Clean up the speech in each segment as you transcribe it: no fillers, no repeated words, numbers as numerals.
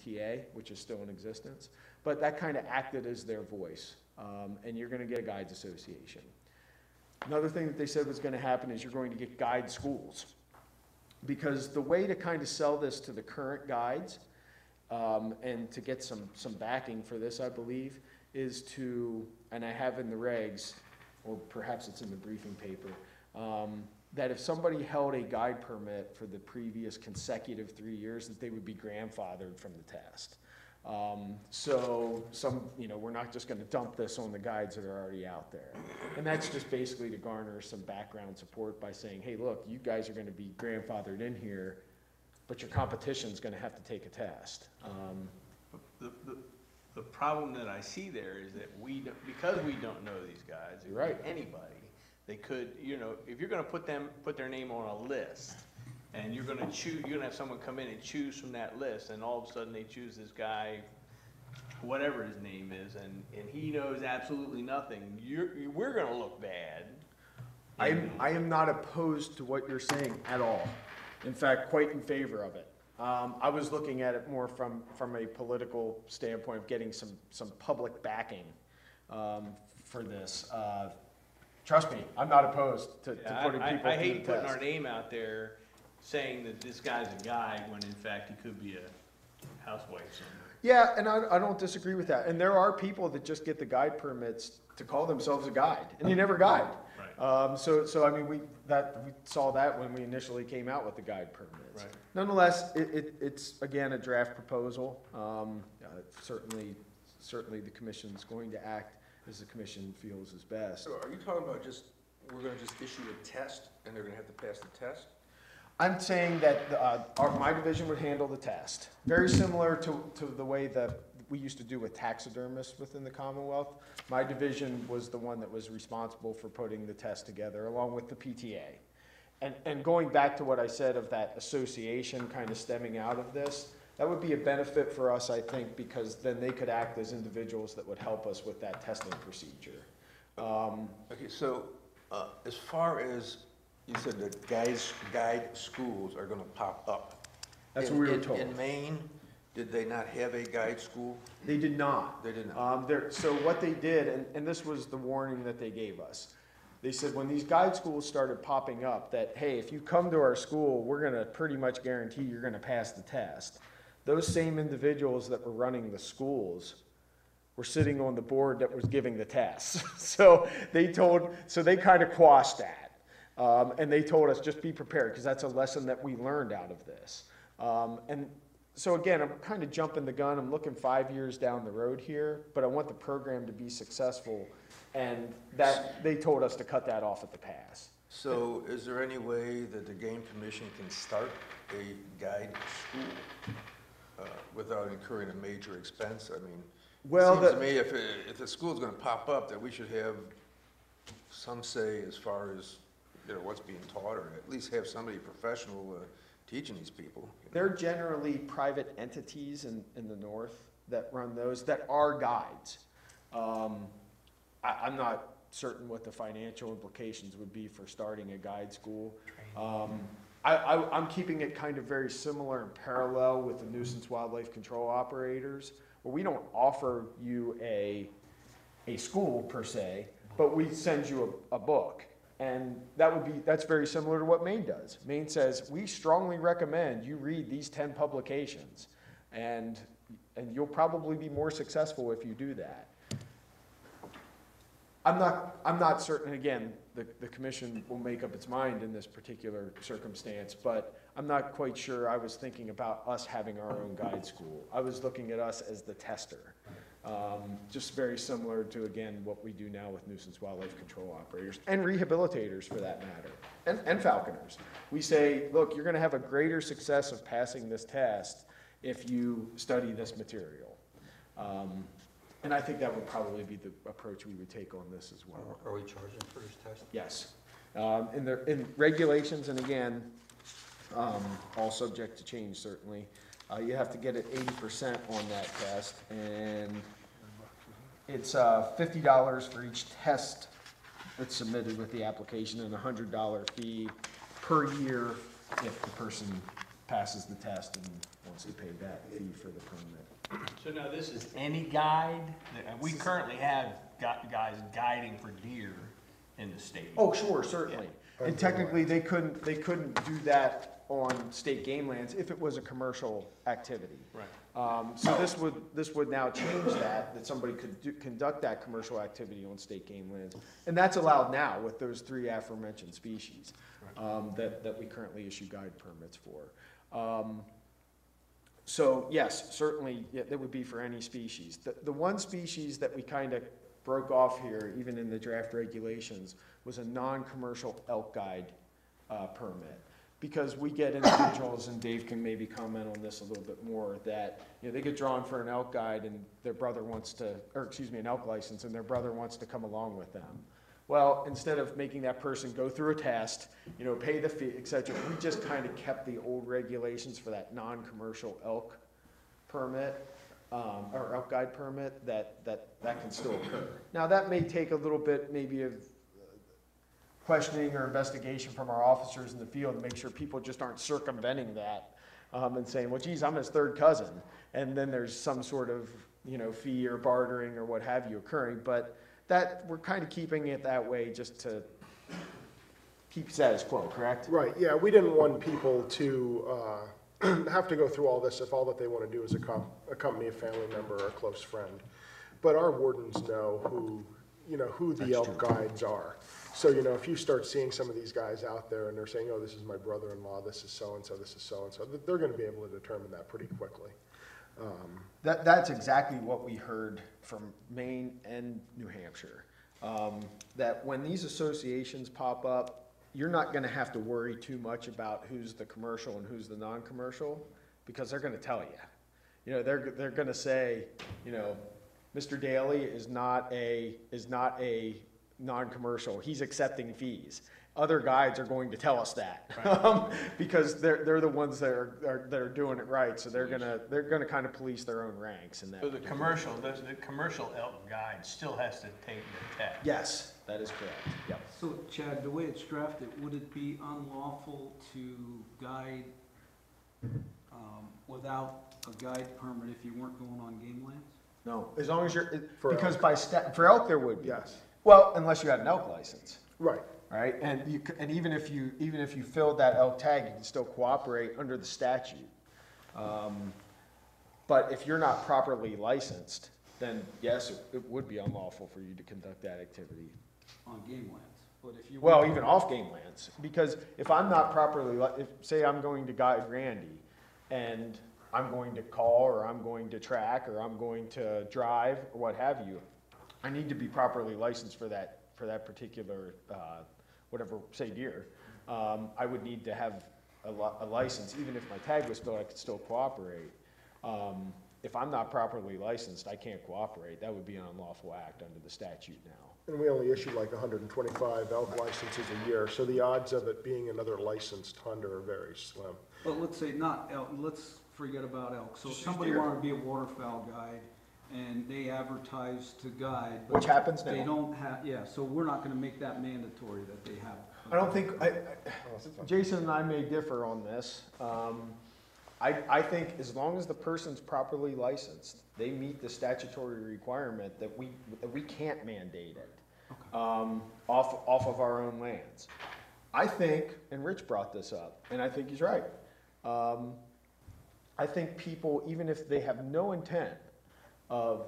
PTA, which is still in existence, but that kind of acted as their voice. And you're going to get a guides association. Another thing that they said was going to happen is you're going to get guide schools. Because the way to kind of sell this to the current guides, and to get some backing for this, I believe, is to, and I have in the regs, or perhaps it's in the briefing paper, that if somebody held a guide permit for the previous consecutive 3 years, that they would be grandfathered from the test. So we're not just going to dump this on the guides that are already out there. And that's just basically to garner some background support by saying, hey, look, you guys are going to be grandfathered in here, but your competition's going to have to take a test. The problem that I see there is that because we don't know these guys, Right. Anybody, they could, if you're going to put their name on a list, and you're going to have someone come in and choose from that list, and all of a sudden they choose this guy, whatever his name is, and he knows absolutely nothing. We're going to look bad. I am not opposed to what you're saying at all. In fact, quite in favor of it. I was looking at it more from a political standpoint of getting some public backing for this. Trust me, I'm not opposed to putting people through the test. I hate putting our name out there saying that this guy's a guy when in fact he could be a housewife somewhere. Yeah, and I don't disagree with that. And there are people that just get the guide permits to call themselves a guide, and they never guide. Right. So I mean, we saw that when we initially came out with the guide permits. Right. Nonetheless, it's again a draft proposal. Certainly the commission's going to act as the commission feels is best. So are you talking about we're going to just issue a test and they're going to have to pass the test? I'm saying that my division would handle the test. Very similar to the way that we used to do with taxidermists within the Commonwealth. My division was the one that was responsible for putting the test together along with the PTA. And going back to what I said of that association kind of stemming out of this, that would be a benefit for us, I think, because then they could act as individuals that would help us with that testing procedure. Okay, so as far as you said, the guide schools are going to pop up. That's what we were told. In Maine, did they not have a guide school? They did not. They did not. So what they did, and this was the warning that they gave us, they said when these guide schools started popping up that, hey, if you come to our school, we're going to pretty much guarantee you're going to pass the test. Those same individuals that were running the schools were sitting on the board that was giving the tests. So they kind of quashed that. And they told us, just be prepared, because that's a lesson that we learned out of this. And so again, I'm kind of jumping the gun. I'm looking 5 years down the road here, but I want the program to be successful. And that they told us to cut that off at the pass. So is there any way that the Game Commission can start a guide school without incurring a major expense? I mean, it seems to me if the school's going to pop up, that we should have some say as far as what's being taught, or at least have somebody professional teaching these people. They're generally private entities in the north that run those that are guides. I'm not certain what the financial implications would be for starting a guide school. I'm keeping it kind of very similar and parallel with the nuisance wildlife control operators, where we don't offer you a school per se, but we send you a book. And that's very similar to what Maine does. Maine says, we strongly recommend you read these 10 publications, and you'll probably be more successful if you do that. I'm not certain, again, the commission will make up its mind in this particular circumstance, but I'm not quite sure I was thinking about us having our own guide school. I was looking at us as the tester. Just very similar to, again, what we do now with nuisance wildlife control operators and rehabilitators for that matter, and falconers. We say, look, you're going to have a greater success of passing this test if you study this material. And I think that would probably be the approach we would take on this as well. Are we charging for this test? Yes. In regulations, and again, all subject to change certainly, you have to get it 80% on that test, and it's $50 for each test that's submitted with the application, and a $100 fee per year if the person passes the test and wants to pay that fee for the permit. So now this is any guide? We currently have guys guiding for deer in the state. Oh, sure, certainly. And technically, they couldn't do that on state game lands if it was a commercial activity. Right. So this would now change that somebody could conduct that commercial activity on state game lands. And that's allowed now with those 3 aforementioned species, that we currently issue guide permits for. So yes, certainly, yeah, that would be for any species. The one species that we kind of broke off here, even in the draft regulations, was a non-commercial elk guide permit. Because we get individuals, and Dave can maybe comment on this a little bit more, that, you know, they get drawn for an elk guide and their brother wants to, or excuse me, an elk license, and their brother wants to come along with them. Well, instead of making that person go through a test, you know, pay the fee, et cetera, we just kind of kept the old regulations for that non-commercial elk permit, or elk guide permit, that can still occur. Now, that may take a little bit maybe of questioning or investigation from our officers in the field to make sure people just aren't circumventing that, and saying, well, geez, I'm his third cousin. And then there's some sort of, you know, fee or bartering or what have you occurring. But that, we're kind of keeping it that way just to keep status quo, correct? Right, yeah, we didn't want people to have to go through all this if all that they want to do is accompany a family member or a close friend. But our wardens know who the elk guides are. So, you know, if you start seeing some of these guys out there and they're saying, oh, this is my brother-in-law, this is so-and-so, this is so-and-so, they're going to be able to determine that pretty quickly. That's exactly what we heard from Maine and New Hampshire. That when these associations pop up, you're not going to have to worry too much about who's the commercial and who's the non-commercial, because they're going to tell you. You know, they're going to say, you know, Mr. Daly is not a non-commercial. He's accepting fees. Other guides are going to tell us that, right. Because they're the ones that are doing it right. So they're gonna kind of police their own ranks in that. So the commercial elk guide still has to take the test. Yes, that is correct. Yep. So Chad, the way it's drafted, would it be unlawful to guide without a guide permit if you weren't going on game lands? No, as long as you're, For because elk. for elk there would be. Yes. Well, unless you had an elk license. Right. Right, and even if you filled that elk tag, you can still cooperate under the statute. But if you're not properly licensed, then yes, it would be unlawful for you to conduct that activity. On game lands, but if you Well, even off game lands, because if I'm not properly, say I'm going to guide Randy, and I'm going to call, or I'm going to track, or I'm going to drive, or what have you, I need to be properly licensed for that particular, whatever, say deer. I would need to have a license. Even if my tag was filled, I could still cooperate. If I'm not properly licensed, I can't cooperate. That would be an unlawful act under the statute now. And we only issue like 125 elk licenses a year, so the odds of it being another licensed hunter are very slim. But let's say not elk, let's forget about elk. So if Just somebody deer. wanted to be a waterfowl guide and they advertise to guide. but Which happens now. They don't have, yeah, so we're not gonna make that mandatory that they have. I don't think, Jason and I may differ on this. I think as long as the person's properly licensed, they meet the statutory requirement that we can't mandate it off of our own lands. I think, and Rich brought this up, and I think he's right. I think people, even if they have no intent of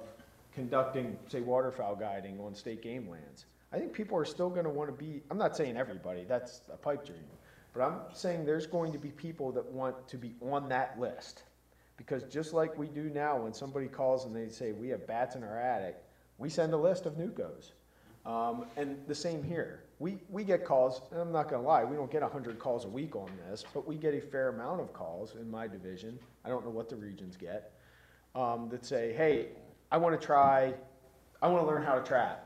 conducting, say, waterfowl guiding on state game lands, I think people are still going to want to be, I'm not saying everybody, that's a pipe dream, but I'm saying there's going to be people that want to be on that list. Because just like we do now, when somebody calls and they say, we have bats in our attic, we send a list of NUCOs. And the same here. We get calls, and I'm not going to lie, we don't get 100 calls a week on this, but we get a fair amount of calls in my division. I don't know what the regions get, that say, hey, I want to learn how to trap.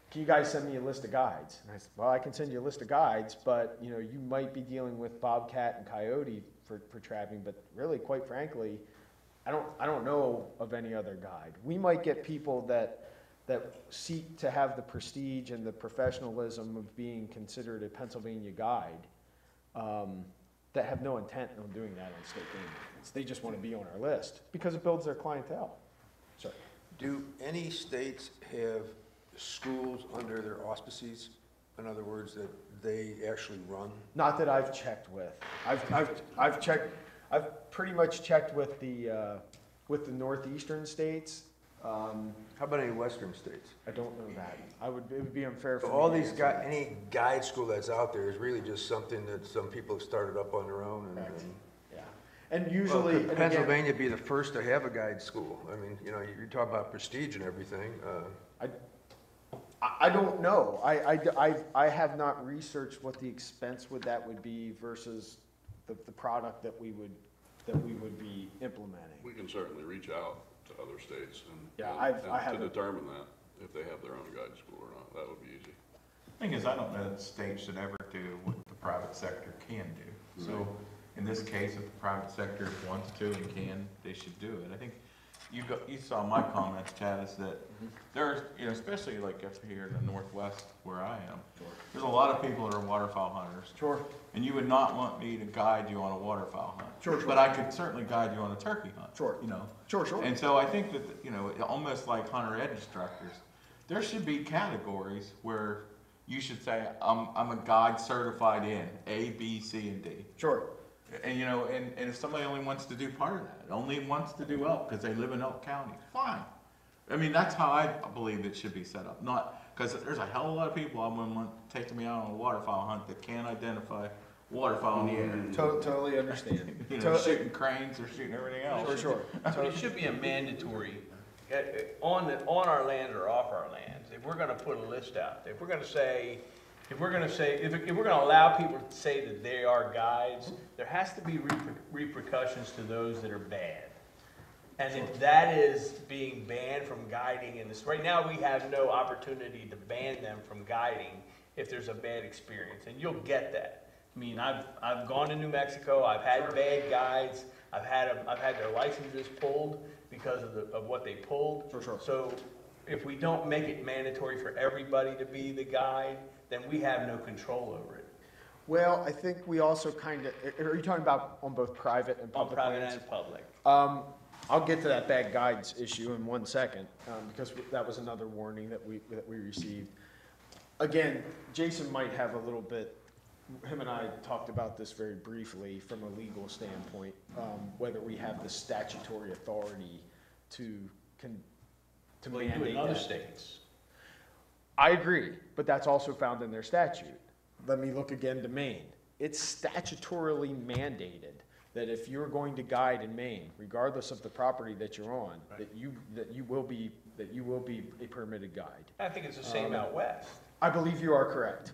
Can you guys send me a list of guides? And I said, well, I can send you a list of guides, but you know, you might be dealing with bobcat and coyote for trapping, but really, quite frankly, I don't know of any other guide. We might get people that seek to have the prestige and the professionalism of being considered a Pennsylvania guide, that have no intent on doing that on state game lands. They just want to be on our list because it builds their clientele. Sorry. Do any states have schools under their auspices? In other words, that they actually run? Not that I've checked with. I've checked, I've pretty much checked with the northeastern states. How about any western states? I don't know that. It would be unfair for So me. all to these answer that. any guide school that's out there is really just something that some people have started up on their own and. Correct. Yeah. And Well, usually, could and again, Pennsylvania be the first to have a guide school? I mean, you know, you're talking about prestige and everything. I don't know. I have not researched what the expense would be versus the product that we would be implementing. We can certainly reach out to other states Yeah, and I to haven't- determine that, if they have their own guide school or not. That would be easy. Thing is, I don't know that states should ever do what the private sector can do. So in this case, if the private sector wants to and can, they should do it. I think you saw my comments, Chad, is that there's, especially like up here in the Northwest where I am, there's a lot of people that are waterfowl hunters. Sure. And you would not want me to guide you on a waterfowl hunt. Sure. But I could certainly guide you on a turkey hunt. Sure. Sure. And so I think that, almost like hunter ed instructors, there should be categories where you should say, I'm a guide certified in A, B, C, and D. Sure. And, and if somebody only wants to do part of that, only wants to do elk because they live in Elk County, fine. I mean, that's how I believe it should be set up. Not, because there's a hell of a lot of people I wouldn't want taking me out on a waterfowl hunt that can't identify waterfowl in the air. Totally understand. Shooting cranes or shooting everything else. Sure. But it should be a mandatory, on our lands or off our lands, if we're gonna put a list out, if we're gonna allow people to say that they are guides, there has to be repercussions to those that are bad. And if that is being banned from guiding in this, right now, we have no opportunity to ban them from guiding if there's a bad experience, and you'll get that. I mean, I've gone to New Mexico, I've had bad guides, I've had their licenses pulled because of what they pulled. Sure. So if we don't make it mandatory for everybody to be the guide, then we have no control over it. Well, I think we also are you talking about on both private and On public private lands? and public. I'll get to that bad guides issue in 1 second, because that was another warning that we received. Again, Jason might have a little bit, him and I talked about this very briefly from a legal standpoint, whether we have the statutory authority to Well, you do it mandate in other that. states. I agree, but that's also found in their statute. Let me look again to Maine. It's statutorily mandated that if you're going to guide in Maine, regardless of the property that you're on, Right. that you will be a permitted guide. I think it's the same out west. I believe you are correct.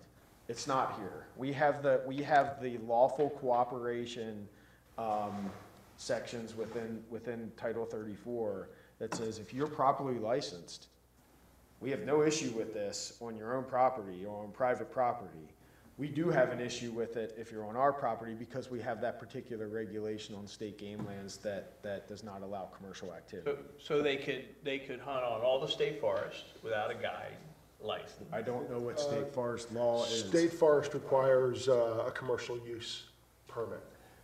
It's not here. We have the lawful cooperation sections within Title 34 that says if you're properly licensed, we have no issue with this on your own property or on private property. We do have an issue with it if you're on our property because we have that particular regulation on state game lands that does not allow commercial activity. So they could hunt on all the state forests without a guide license. I don't know what state forest law is. State forest requires a commercial use permit.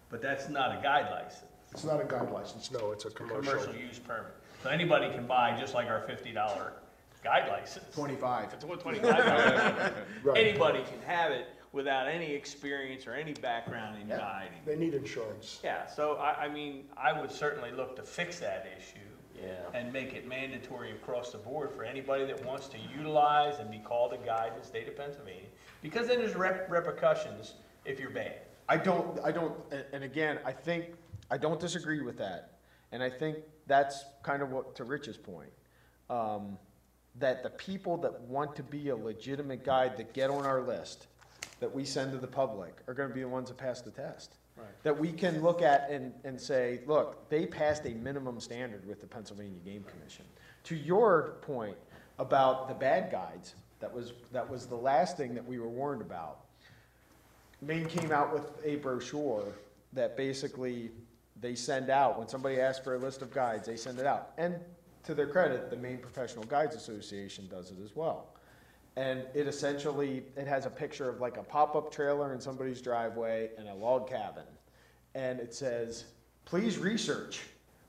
But that's not a guide license. It's not a guide license, no, it's a commercial. Commercial use permit. So anybody can buy, just like our $50 guide license. 25. It's what, $25? Right. Anybody can have it without any experience or any background in Yeah. guiding. They need insurance. Yeah, so I mean, I would certainly look to fix that issue. Yeah. And make it mandatory across the board for anybody that wants to utilize and be called a guide in the state of Pennsylvania. Because then there's repercussions if you're bad. I don't, and again, I don't disagree with that. And I think that's kind of what, to Rich's point, that the people that want to be a legitimate guide that get on our list, that we send to the public, are gonna be the ones that pass the test. Right. That we can look at and say, look, they passed a minimum standard with the Pennsylvania Game Commission. To your point about the bad guides, that was the last thing that we were warned about. Maine came out with a brochure that basically they send out, when somebody asks for a list of guides, they send it out. And to their credit, the Maine Professional Guides Association does it as well. And it essentially, it has a picture of like a pop-up trailer in somebody's driveway and a log cabin. and it says, please research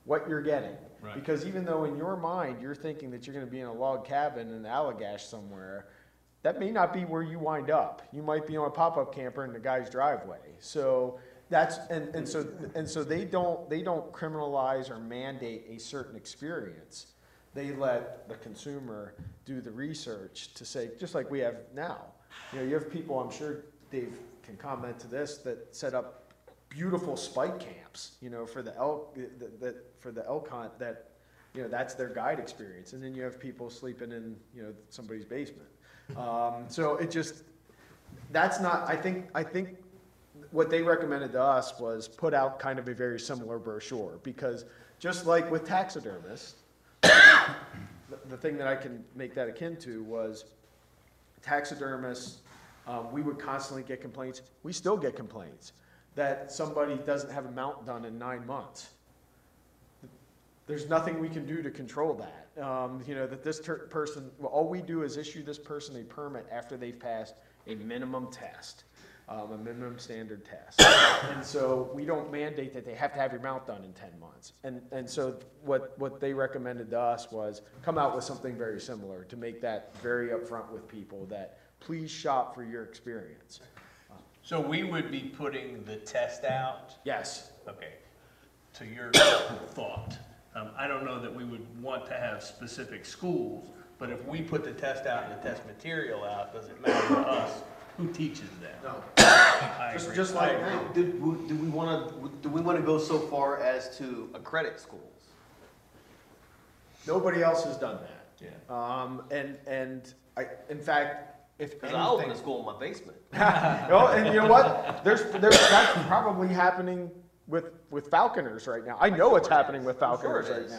what you're getting. Right. Because even though in your mind, you're thinking that you're gonna be in a log cabin in Allagash somewhere, that may not be where you wind up. You might be on a pop-up camper in the guy's driveway. So that's, and so they don't criminalize or mandate a certain experience. They let the consumer do the research to say, just like we have now. You know, you have people, I'm sure Dave can comment to this, that set up beautiful spike camps, you know, for the elk, for the elk hunt, that, you know, that's their guide experience. And then you have people sleeping in, you know, somebody's basement. So it just, that's not, I think what they recommended to us was put out kind of a very similar brochure, because just like with taxidermists, the thing that I can make that akin to was taxidermists, we would constantly get complaints. We still get complaints that somebody doesn't have a mount done in 9 months. There's nothing we can do to control that. You know, that this person, well, all we do is issue this person a permit after they've passed a minimum test, a minimum standard test. And so we don't mandate that they have to have your mount done in 10 months. And so what they recommended to us was come out with something very similar to make that very upfront with people, that please shop for your experience. So we would be putting the test out? Yes. Okay, to your thought. I don't know that we would want to have specific schools, but if we put the test out and the test material out, does it matter to us who teaches that? No. I agree. Just like, Do we want to go so far as to accredit schools? nobody else has done that. Yeah. And I, in fact, if Because I open anything, a school in my basement. well, and you know what? That's probably happening with falconers right now. I know it's happening with falconers Sure it right is.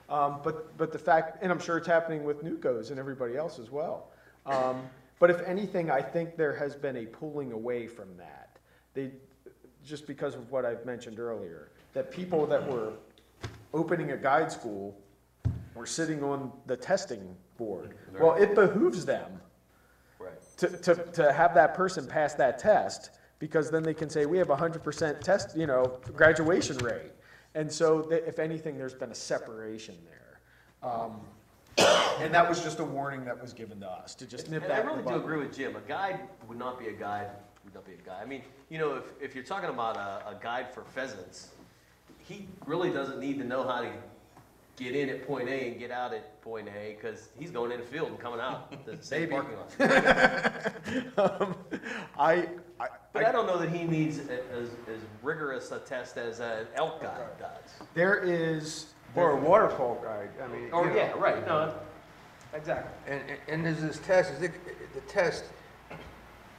now. But the fact, and I'm sure it's happening with NUCOs and everybody else as well. But if anything, I think there has been a pulling away from that. Just because of what I've mentioned earlier, that people that were opening a guide school were sitting on the testing board. Well, it behooves them Right. to have that person pass that test, because then they can say, we have 100% test, graduation rate. And so if anything, there's been a separation there. And that was just a warning that was given to us, to just nip And I that in really the do bud. agree with Jim. A guide would not be a guide, would not be a guide. I mean, if you're talking about a guide for pheasants, he really doesn't need to know how to get in at point A and get out at point A, because he's going in the field and coming out the same Maybe. parking lot. But I don't know that he needs as rigorous a test as an elk guide does. There is, Or a waterfall guide, I mean. Or, you know. yeah, right, no, exactly. And is this test,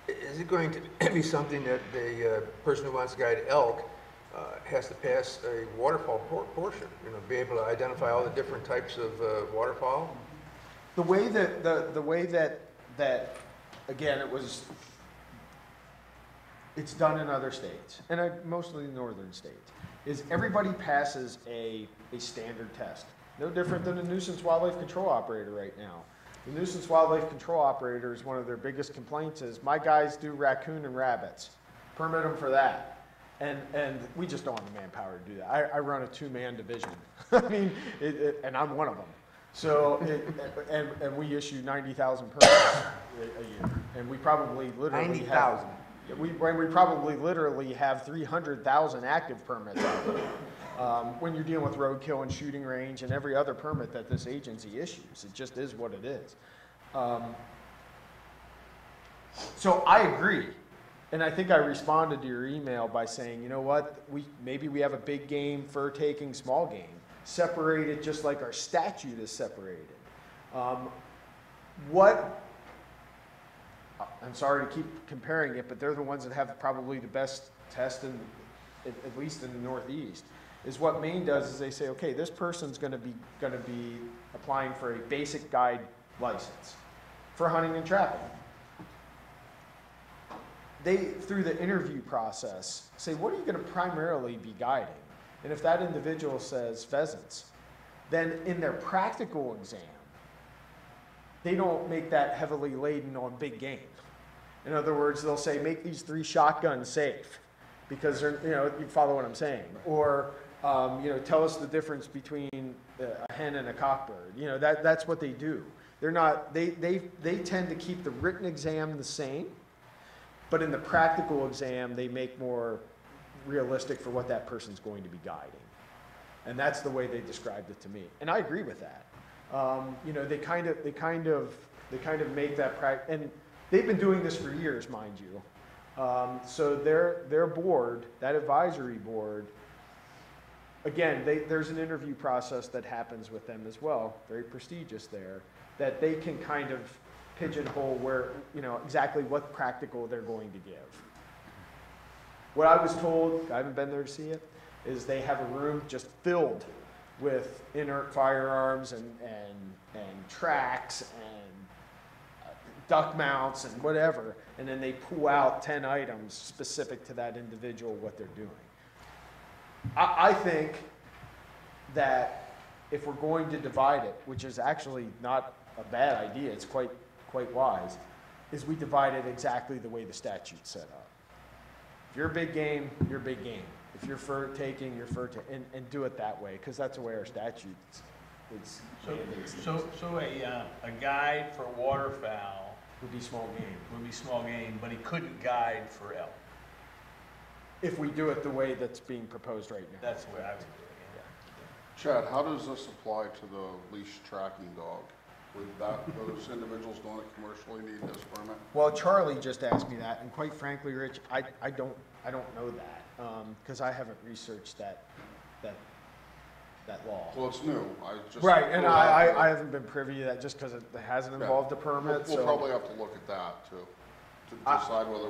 is it going to be something that the person who wants to guide elk has to pass a waterfall portion, be able to identify all the different types of waterfowl? the way that again, it's done in other states, and mostly northern states, is everybody passes a standard test. No different than a nuisance wildlife control operator right now. The nuisance wildlife control operator is one of their biggest complaints is, my guys do raccoon and rabbits. Permit them for that. And we just don't have the manpower to do that. I run a 2-man division. I mean, and I'm one of them. So, and we issue 90,000 permits a year. And we probably literally 90,000. We probably literally have 300,000 active permits out there. When you're dealing with roadkill and shooting range and every other permit that this agency issues, it just is what it is. So I agree. And I think I responded to your email by saying, you know what, maybe we have a big game, fur taking, small game, separated just like our statute is separated. I'm sorry to keep comparing it, but they're the ones that have probably the best test, at least in the Northeast, is what Maine does is they say, okay, this person's gonna be applying for a basic guide license for hunting and trapping. They, through the interview process, say, what are you gonna primarily be guiding? And if that individual says pheasants, then in their practical exam, they don't make that heavily laden on big game. In other words, they'll say, make these 3 shotguns safe. because they're, you know, you follow what I'm saying. Or, you know, tell us the difference between a hen and a cockbird. You know, that's what they do. They're not, they tend to keep the written exam the same, but in the practical exam, they make more realistic for what that person's going to be guiding. And that's the way they described it to me. And I agree with that. You know, they kind of make that and they've been doing this for years, mind you. So their board, that advisory board, again, there's an interview process that happens with them as well, very prestigious there, that they can kind of pigeonhole where, you know, exactly what practical they're going to give. What I was told, I haven't been there to see it, is they have a room just filled with inert firearms and tracks and duck mounts and whatever, and then they pull out 10 items specific to that individual, what they're doing. I think that if we're going to divide it, which is actually not a bad idea, it's quite wise, is we divide it exactly the way the statute's set up. If you're big game, you're big game. If you're fur taking, you're fur taking, and do it that way, because that's the way our statutes is. So a guide for waterfowl Would be small game. would be small game, but he couldn't guide for elk. If we do it the way that's being proposed right now. That's the way I would do it, Chad, how does this apply to the leash tracking dog? Would those individuals doing it commercially need this permit? Well, Charlie just asked me that, and quite frankly, Rich, I don't know that, because I haven't researched that law. Well, it's new. I just. Right, and I haven't been privy to that just because it hasn't involved a permit, so. We'll probably have to look at that too, to decide whether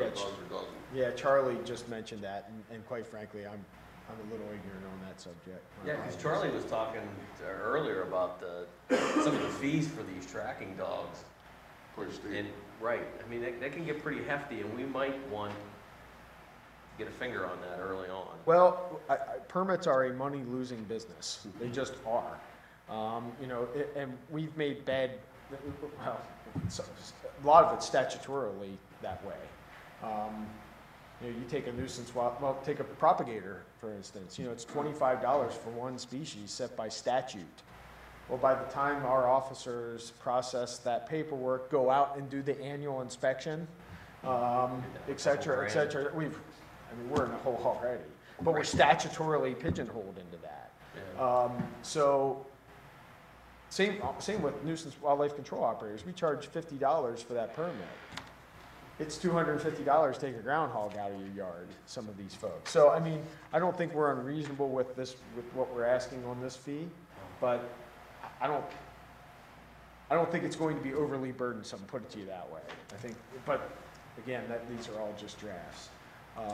it does or doesn't. Yeah, Charlie just mentioned that, and quite frankly, I'm a little ignorant on that subject. Yeah, because Charlie was talking earlier about some of the fees for these tracking dogs. Pretty steep. And, right, I mean, that can get pretty hefty, and we might want to get a finger on that early on. Well, permits are a money-losing business. They just are. You know, and we've made bad, well, a lot of it's statutorily that way. You know, you take a nuisance, well, take a propagator, for instance. You know, it's $25 for one species set by statute. Well, by the time our officers process that paperwork, go out and do the annual inspection, et cetera, we're in a hole already. But we're statutorily pigeonholed into that. Yeah. So, same with nuisance wildlife control operators. We charge $50 for that permit. It's $250 to take a groundhog out of your yard, some of these folks. So, I mean, I don't think we're unreasonable with what we're asking on this fee, but I don't think it's going to be overly burdensome, put it to you that way. I think, but again, these are all just drafts, in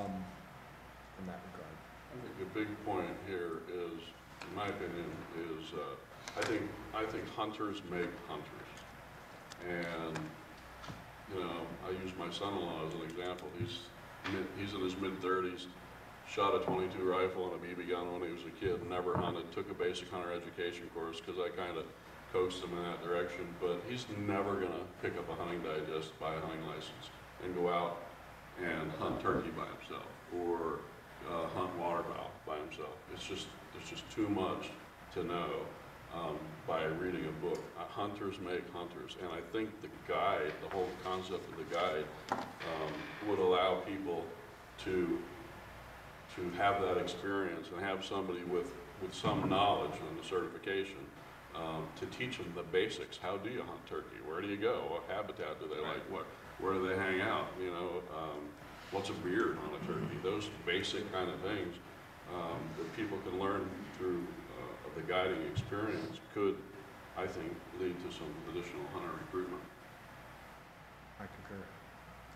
that regard. I think a big point here is, in my opinion, is, I think hunters make hunters. And, you know, I use my son-in-law as an example. He's in his mid-30s, shot a .22 rifle and a BB gun when he was a kid, never hunted, took a basic hunter education course because I kind of coached him in that direction, but he's never going to pick up a hunting digest, buy a hunting license, and go out and hunt turkey by himself or hunt waterfowl by himself. It's just too much to know by reading a book. Hunters make hunters, and I think the guide, the whole concept of the guide, would allow people to have that experience and have somebody with some knowledge and the certification to teach them the basics. How do you hunt turkey? Where do you go? What habitat do they like? Where do they hang out? You know, what's a beard on a turkey? Those basic kind of things that people can learn through the guiding experience could, I think, lead to some additional hunter recruitment. I concur.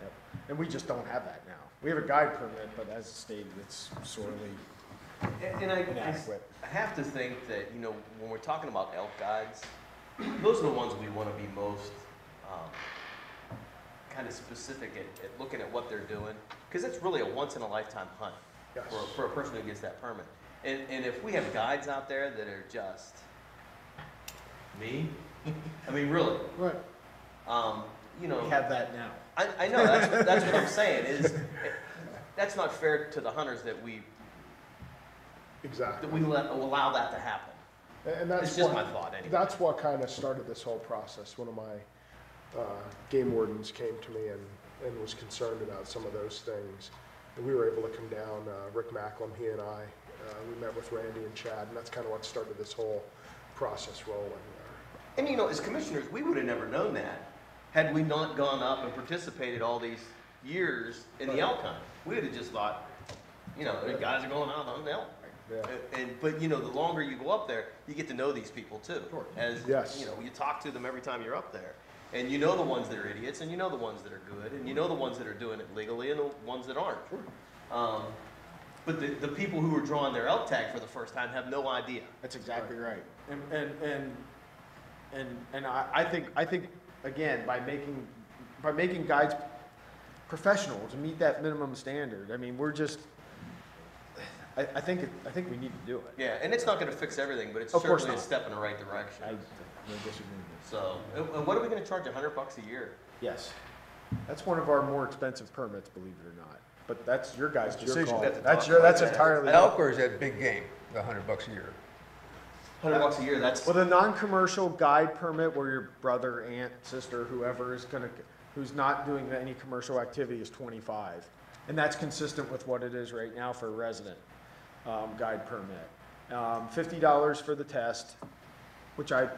Yep. And we just don't have that now. We have a guide permit, but as stated, it's sorely And inadequate. I have to think that, you know, when we're talking about elk guides, those are the ones we want to be most kind of specific at looking at what they're doing, because it's really a once-in-a-lifetime hunt for a person who gets that permit. And if we have guides out there that are just me, I mean, really, Right. you know, We have that now. I know that's what I'm saying is that's not fair to the hunters that we Exactly. allow that to happen. And that's It's just what- my thought anyway. That's what kind of started this whole process. One of my game wardens came to me and was concerned about some of those things. And we were able to come down, Rick Macklem, he and I, we met with Randy and Chad, and that's kind of what started this whole process rolling. And you know, as commissioners, we would have never known that had we not gone up and participated all these years in the elk hunt. We would have just thought, you know, the guys are going out hunting elk. Yeah. But you know, the longer you go up there, you get to know these people too. As Yes. you know, you talk to them every time you're up there, and you know the ones that are idiots, and you know the ones that are good, and you know the ones that are doing it legally, and the ones that aren't. But the people who are drawing their elk tag for the first time have no idea. That's exactly right. And I think, again, by making guides professional to meet that minimum standard, I mean, we're just, I think we need to do it. Yeah, and it's not gonna fix everything, but it's Of course certainly a not. step in the right direction. I no disagreement. So, and what are we gonna charge, $100 a year? Yes. That's one of our more expensive permits, believe it or not. But that's your guys' decision. call. That's entirely. Elk, or is that big game, the $100 a year? $100 a year, that's, Well, the non-commercial guide permit where your brother, aunt, sister, whoever is who's not doing any commercial activity is 25. And that's consistent with what it is right now for a resident, guide permit. $50 for the test, which I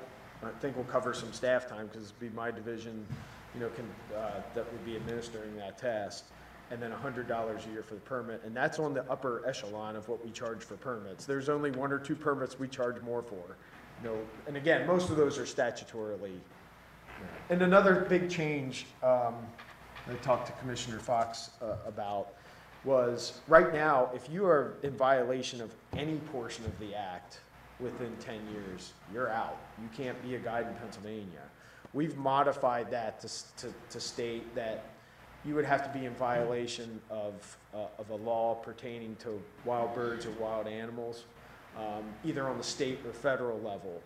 think will cover some staff time because it'd be my division, you know, that would be administering that test. And then $100 a year for the permit, and that's on the upper echelon of what we charge for permits. There's only 1 or 2 permits we charge more for. You know, and again, most of those are statutorily. And another big change I talked to Commissioner Fox about was, right now, if you are in violation of any portion of the act within 10 years, you're out. You can't be a guide in Pennsylvania. We've modified that to state that you would have to be in violation of a law pertaining to wild birds or wild animals, either on the state or federal level,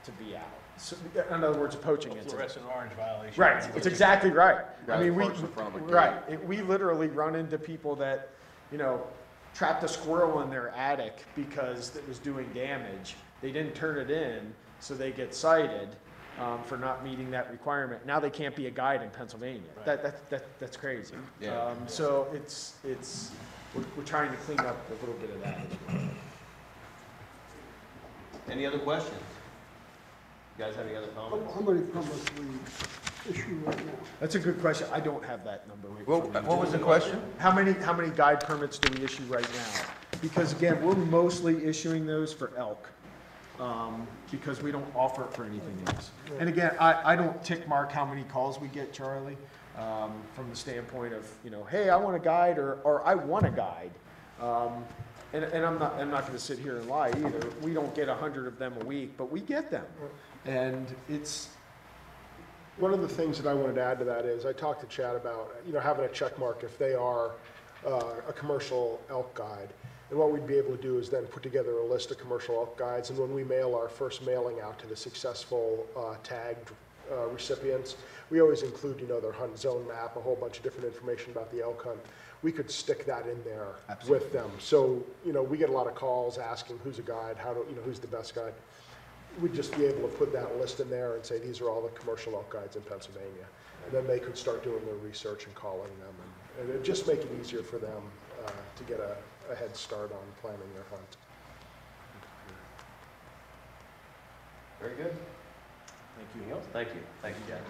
to be out. So, in other words, a poaching incident. Fluorescent orange violation. Right, that's exactly right. I mean, Parks in front of a gate. we literally run into people that, you know, trapped a squirrel in their attic because it was doing damage. They didn't turn it in, so they get cited for not meeting that requirement. Now they can't be a guide in Pennsylvania. That's crazy. Yeah. So we're trying to clean up a little bit of that as well. any other questions? You guys have any other comments? How many permits we issue right now? That's a good question. I don't have that number. What was the question? How many guide permits do we issue right now? Because again, we're mostly issuing those for elk, because we don't offer it for anything else. And again, I don't tick mark how many calls we get, Charlie, from the standpoint of, you know, hey, I want a guide, or I want a guide. And I'm not gonna sit here and lie either. We don't get 100 of them a week, but we get them. And it's, One of the things that I wanted to add to that is, I talked to Chad about, you know, having a check mark if they are a commercial elk guide. And what we'd be able to do is then put together a list of commercial elk guides, and when we mail our first mailing out to the successful tagged recipients, we always include, you know, their hunt zone map, a whole bunch of different information about the elk hunt. We could stick that in there with them. So, you know, we get a lot of calls asking who's a guide, who's the best guide. We'd just be able to put that list in there and say, these are all the commercial elk guides in Pennsylvania. And then they could start doing their research and calling them, and it'd just make it easier for them to get a head start on planning their hunt. Very good. thank you. Anything else? Thank you. Thank you, Jack.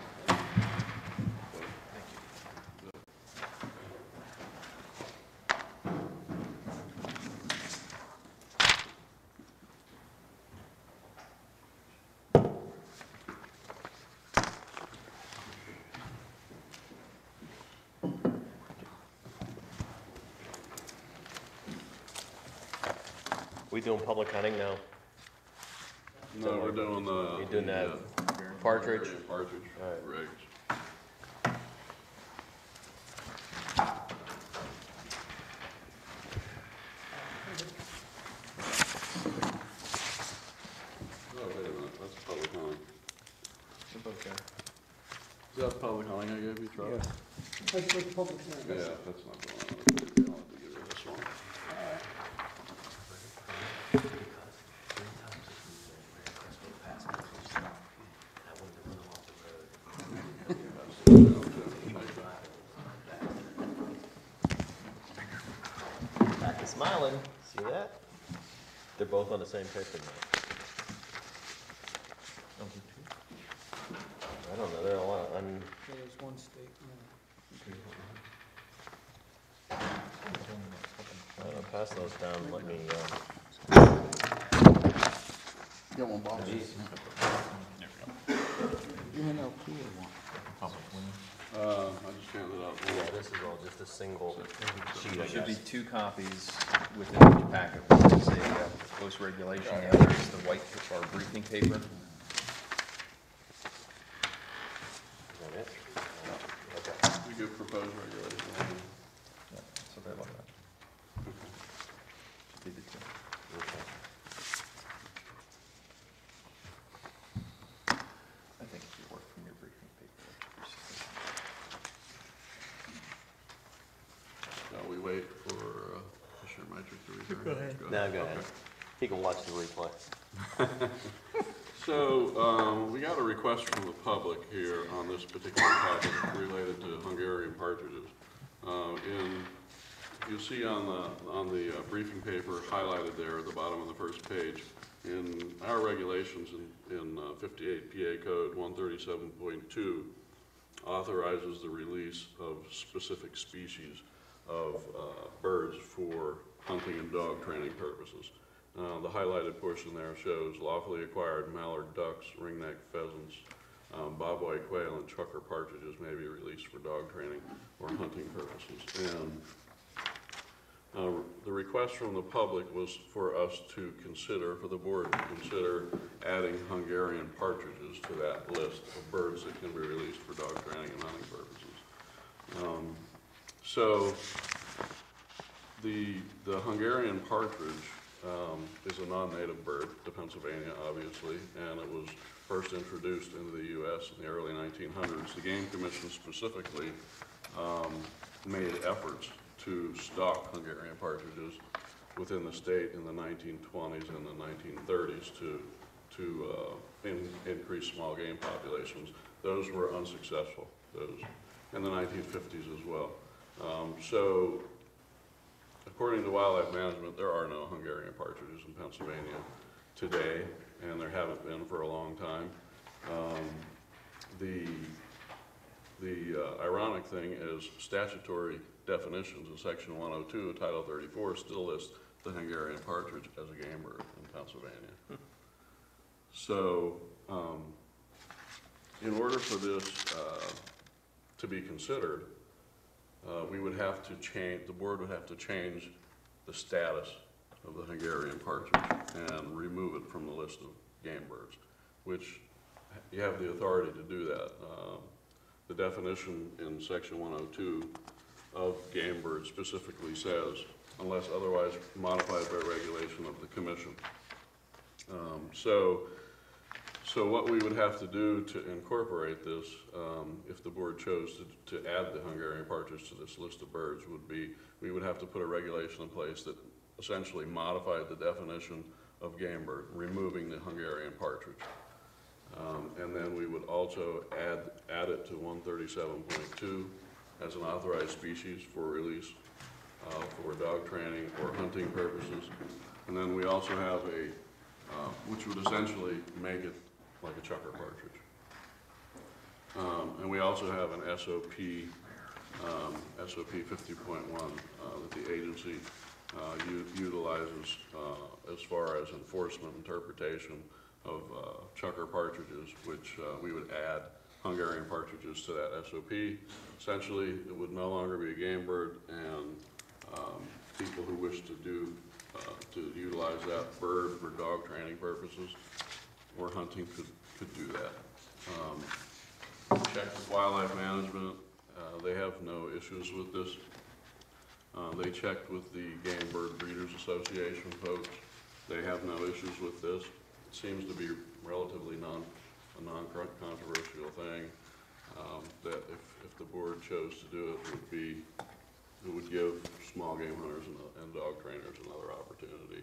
We doing public hunting now? No, we're doing the. You're doing that partridge? Partridge, All right. rigs. Oh, wait a minute, that's public hunting. Is that public hunting I gave you, Charlie? That's what public hearing. Yeah, that's not going on. I'll have to get rid both on the same paper now. I don't know, there are a lot, There's one state, I'm gonna pass those down, and let me, Get one, Bob. UNLP one. I just handed out. yeah, this is all just a single sheet, I There should be guess. 2 copies within each packet. One is a post regulation, the other is the white, or briefing paper. Is that it? Okay. We give proposed regulation. Yeah, so they look at. Should be the 2. Okay. I think if you work from your briefing paper. Shall we wait for Commissioner Metrick to return? Go ahead. No, go ahead. He can watch the replay. So, we got a request from the public here on this particular topic related to Hungarian partridges. You see on the briefing paper highlighted there at the bottom of the first page, in our regulations in 58 PA Code 137.2 authorizes the release of specific species of birds for hunting and dog training purposes. The highlighted portion there shows lawfully acquired mallard ducks, ringneck pheasants, bobwhite quail, and chucker partridges may be released for dog training or hunting purposes. And the request from the public was for us to consider, for the board to consider adding Hungarian partridges to that list of birds that can be released for dog training and hunting purposes. So the Hungarian partridge is a non-native bird to Pennsylvania, obviously, and it was first introduced into the U.S. in the early 1900s. The Game Commission specifically made efforts to stock Hungarian partridges within the state in the 1920s and the 1930s to increase small game populations. Those were unsuccessful, those in the 1950s as well. So according to Wildlife Management, there are no Hungarian partridges in Pennsylvania today, and there haven't been for a long time. The ironic thing is statutory definitions in Section 102 of Title 34 still list the Hungarian partridge as a game bird in Pennsylvania. So in order for this to be considered, we would have to change, the board would have to change the status of the Hungarian partridge and remove it from the list of game birds, which you have the authority to do that. The definition in Section 102 of game bird specifically says, unless otherwise modified by regulation of the commission. So what we would have to do to incorporate this, if the board chose to add the Hungarian partridge to this list of birds, would be, we would have to put a regulation in place that essentially modified the definition of game bird, removing the Hungarian partridge. And then we would also add it to 137.2 as an authorized species for release for dog training or hunting purposes. And then we also have a, which would essentially make it like a chucker partridge. And we also have an SOP, SOP 50.1 that the agency utilizes as far as enforcement interpretation of chucker partridges, which we would add Hungarian partridges to that SOP. Essentially, it would no longer be a game bird, and people who wish to to utilize that bird for dog training purposes or hunting could do that. Checked with Wildlife Management, they have no issues with this. They checked with the Game Bird Breeders Association folks. They have no issues with this. It seems to be relatively a non-controversial thing, that if the board chose to do it, it would give small game hunters and dog trainers another opportunity.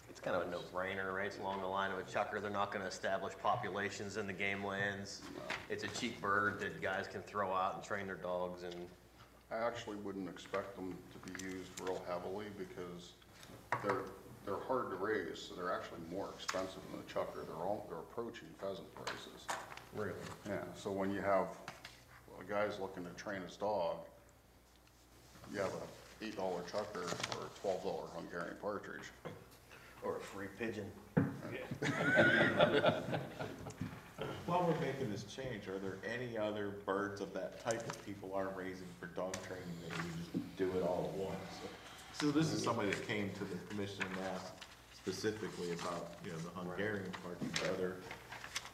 It's kind of a no-brainer, right? It's along the line of a chucker. They're not going to establish populations in the game lands. It's a cheap bird that guys can throw out and train their dogs. And I actually wouldn't expect them to be used real heavily because they're hard to raise, so they're actually more expensive than the chucker. They're approaching pheasant prices. Really? Yeah, so when you have a guy's looking to train his dog, you have a $8 chucker or a $12 Hungarian partridge. Or a free pigeon. While we're making this change, are there any other birds of that type that people are raising for dog training that we just do it all at once? So this is somebody that came to the commission and asked specifically about, you know, the Hungarian partridge.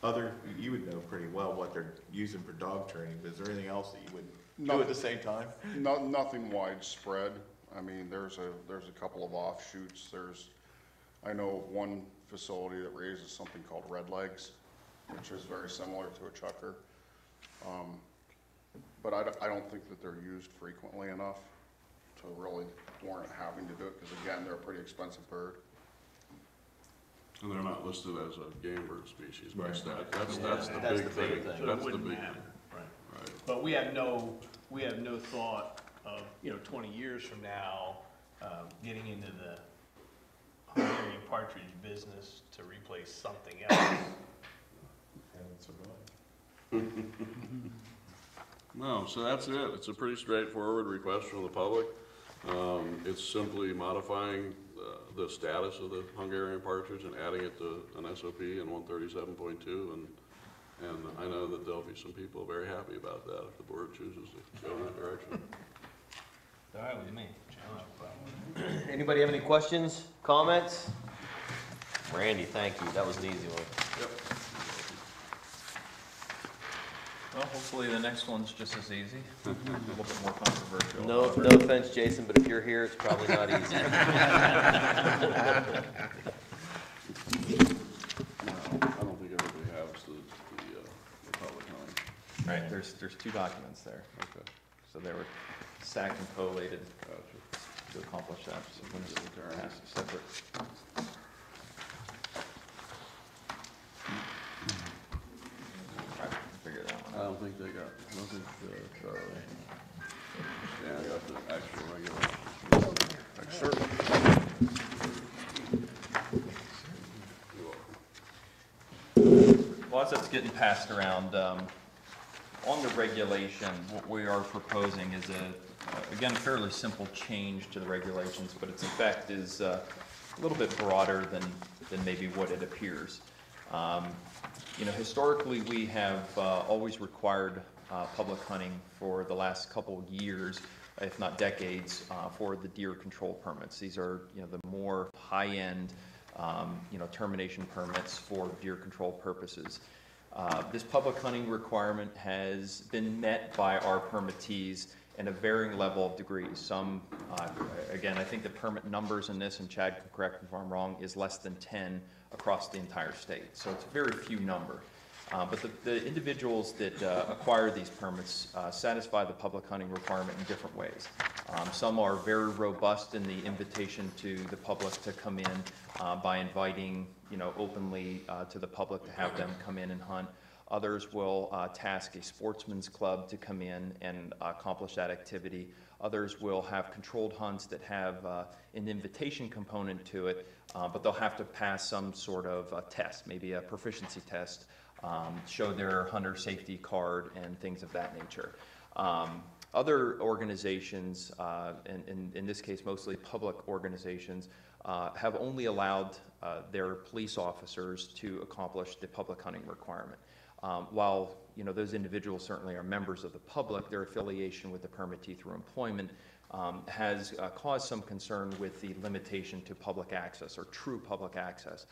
Other, you would know pretty well what they're using for dog training, but is there anything else that you would do at the same time? Nothing widespread. I mean, there's a couple of offshoots. I know of one facility that raises something called redlegs, which is very similar to a chucker. But I don't think that they're used frequently enough to really warrant having to do it, because again, they're a pretty expensive bird. And they're not listed as a game bird species by Right. stat. That's the big thing. So it That's the wouldn't big matter, thing. right? Right. But we have no thought of, 20 years from now, getting into the Hungarian partridge business to replace something else. No, so that's it. It's a pretty straightforward request from the public. It's simply modifying the status of the Hungarian partridge and adding it to an SOP in 137.2, and I know that there'll be some people very happy about that if the board chooses to go in that direction. All right with me. Anybody have any questions, comments? Randy, thank you. That was an easy one. Well, hopefully the next one's just as easy, a little bit more controversial. No offense, Jason, but if you're here, it's probably not easy. No, I don't think everybody has the public knowing. Right, there's two documents there. Okay, So they were stacked and collated gotcha. to accomplish that. So we'll just pass it separate. Try to figure that one I out. don't think Charlie. Yeah, I got the actual regulations. Well, as that's getting passed around, on the regulation, what we are proposing is again, fairly simple change to the regulations, but its effect is a little bit broader than maybe what it appears. Historically, we have always required public hunting for the last couple of years, if not decades, for the deer control permits. These are, the more high-end, termination permits for deer control purposes. This public hunting requirement has been met by our permittees in a varying level of degrees. Some, again, I think the permit numbers in this, and Chad can correct me if I'm wrong, is less than 10 across the entire state. So it's a very few number. But the individuals that acquire these permits satisfy the public hunting requirement in different ways. Some are very robust in the invitation to the public to come in by inviting, openly to the public to have them come in and hunt. Others will task a sportsman's club to come in and accomplish that activity. Others will have controlled hunts that have an invitation component to it, but they'll have to pass some sort of a test, maybe a proficiency test, show their hunter safety card and things of that nature. Other organizations, and in this case mostly public organizations, have only allowed their police officers to accomplish the public hunting requirement. While those individuals certainly are members of the public, their affiliation with the permittee through employment has caused some concern with the limitation to public access or true public access.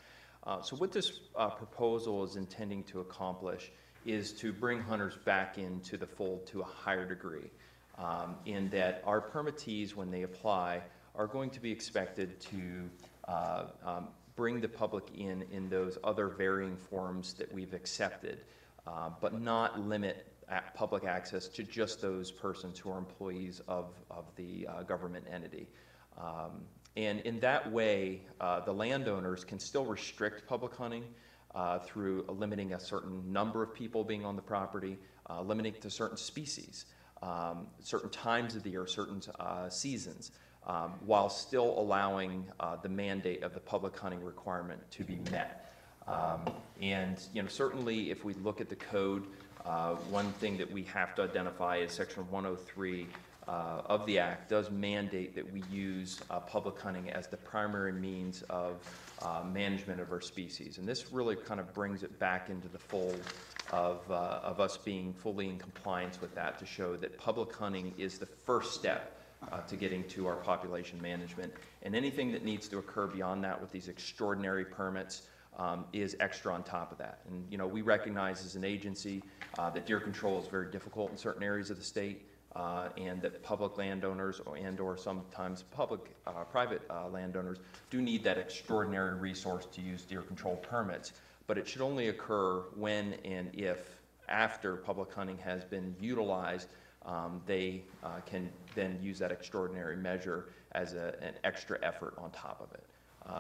So what this proposal is intending to accomplish is to bring hunters back into the fold to a higher degree, in that our permittees, when they apply, are going to be expected to bring the public in those other varying forms that we've accepted, but not limit public access to just those persons who are employees of the government entity. And in that way, the landowners can still restrict public hunting through limiting a certain number of people being on the property, limiting to certain species, certain times of the year, certain seasons. while still allowing the mandate of the public hunting requirement to be met. And certainly if we look at the code, one thing that we have to identify is Section 103 of the Act does mandate that we use public hunting as the primary means of management of our species. And this really kind of brings it back into the fold of us being fully in compliance with that, to show that public hunting is the first step to getting to our population management. And anything that needs to occur beyond that with these extraordinary permits is extra on top of that. And we recognize as an agency that deer control is very difficult in certain areas of the state, and that public landowners or sometimes private landowners do need that extraordinary resource to use deer control permits. But it should only occur when and if, after public hunting has been utilized, they can then use that extraordinary measure as an extra effort on top of it.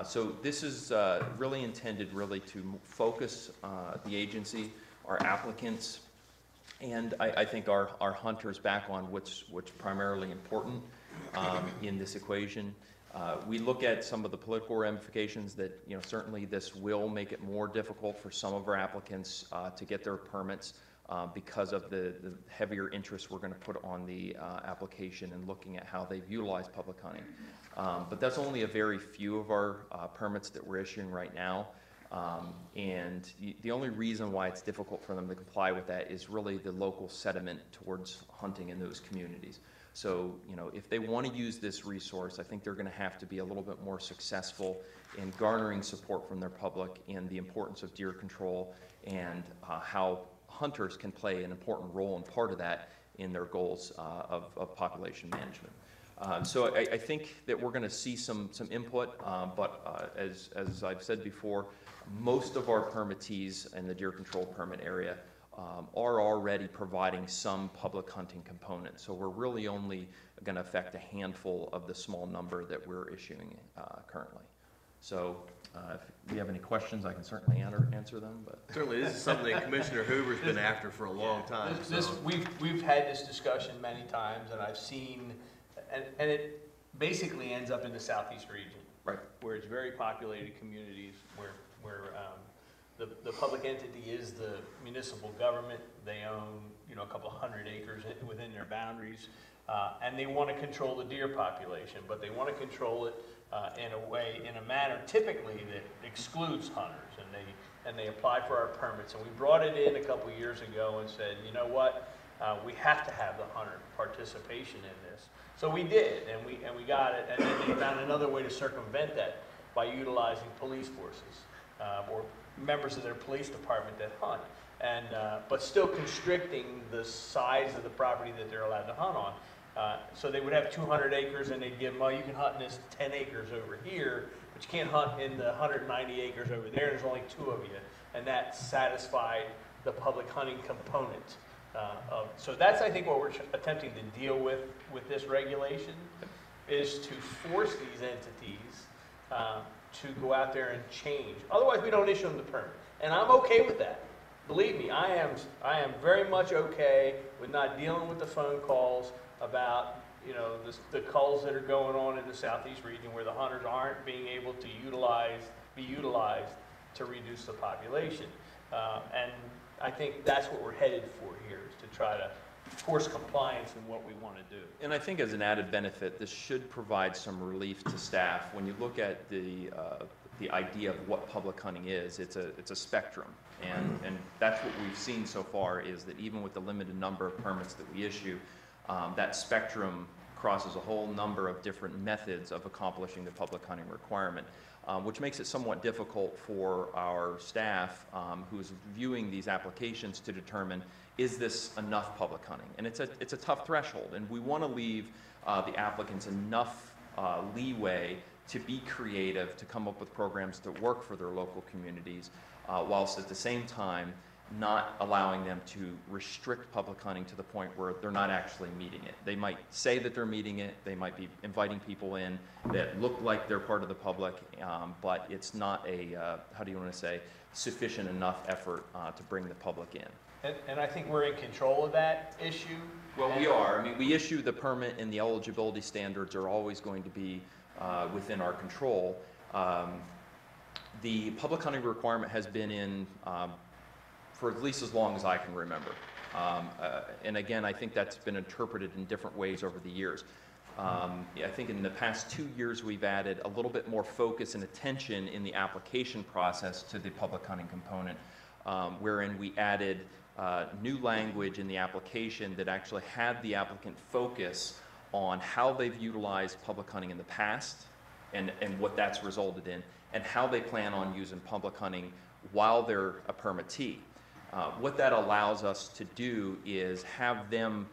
So this is really intended to focus the agency, our applicants, and I think our hunters back on what's primarily important in this equation. We look at some of the political ramifications that, certainly this will make it more difficult for some of our applicants to get their permits because of the heavier interest we're going to put on the application and looking at how they've utilized public hunting. But that's only a very few of our permits that we're issuing right now. And the only reason why it's difficult for them to comply with that is really the local sentiment towards hunting in those communities. So, if they want to use this resource, I think they're going to have to be a little bit more successful in garnering support from their public in the importance of deer control and how hunters can play an important role and part of that in their goals of population management. So I think that we're going to see some input, but as I've said before, most of our permittees in the deer control permit area are already providing some public hunting component. So we're really only going to affect a handful of the small number that we're issuing currently. So if you have any questions, I can certainly answer them. But certainly, this is something that Commissioner Hoover's been after for a long time. We've had this discussion many times, and I've seen, and it basically ends up in the southeast region, right, where it's very populated communities, where the public entity is the municipal government. They own a couple hundred acres within their boundaries, and they want to control the deer population, but they want to control it in a manner typically that excludes hunters, and they apply for our permits. And we brought it in a couple years ago and said, you know what, we have to have the hunter participation in this. So we did, and we got it, and then they found another way to circumvent that by utilizing police forces or members of their police department that hunt, and but still constricting the size of the property that they're allowed to hunt on. So they would have 200 acres, and they'd give them, well, you can hunt in this 10 acres over here, but you can't hunt in the 190 acres over there. There's only 2 of you, and that satisfied the public hunting component. So that's, I think, what we're attempting to deal with this regulation, is to force these entities to go out there and change. Otherwise, we don't issue them the permit, and I'm okay with that. Believe me, I am very much okay with not dealing with the phone calls about the culls that are going on in the southeast region where the hunters aren't being able to be utilized to reduce the population. And I think that's what we're headed for here, is to try to force compliance in what we want to do. And I think as an added benefit, this should provide some relief to staff. When you look at the idea of what public hunting is, it's a spectrum. And that's what we've seen so far, is that even with the limited number of permits that we issue, that spectrum crosses a whole number of different methods of accomplishing the public hunting requirement, which makes it somewhat difficult for our staff who's viewing these applications to determine, is this enough public hunting? And it's a tough threshold, and we want to leave the applicants enough leeway to be creative, to come up with programs that work for their local communities, whilst at the same time not allowing them to restrict public hunting to the point where they're not actually meeting it. They might say that they're meeting it, they might be inviting people in that look like they're part of the public, but it's not a, how do you want to say, sufficient enough effort to bring the public in. And I think we're in control of that issue. Well, we are. I mean, we issue the permit, and the eligibility standards are always going to be within our control. The public hunting requirement has been in for at least as long as I can remember. And again, I think that's been interpreted in different ways over the years. I think in the past 2 years, we've added a little bit more focus and attention in the application process to the public hunting component, wherein we added new language in the application that actually had the applicant focus on how they've utilized public hunting in the past and what that's resulted in, and how they plan on using public hunting while they're a permittee. What that allows us to do is have them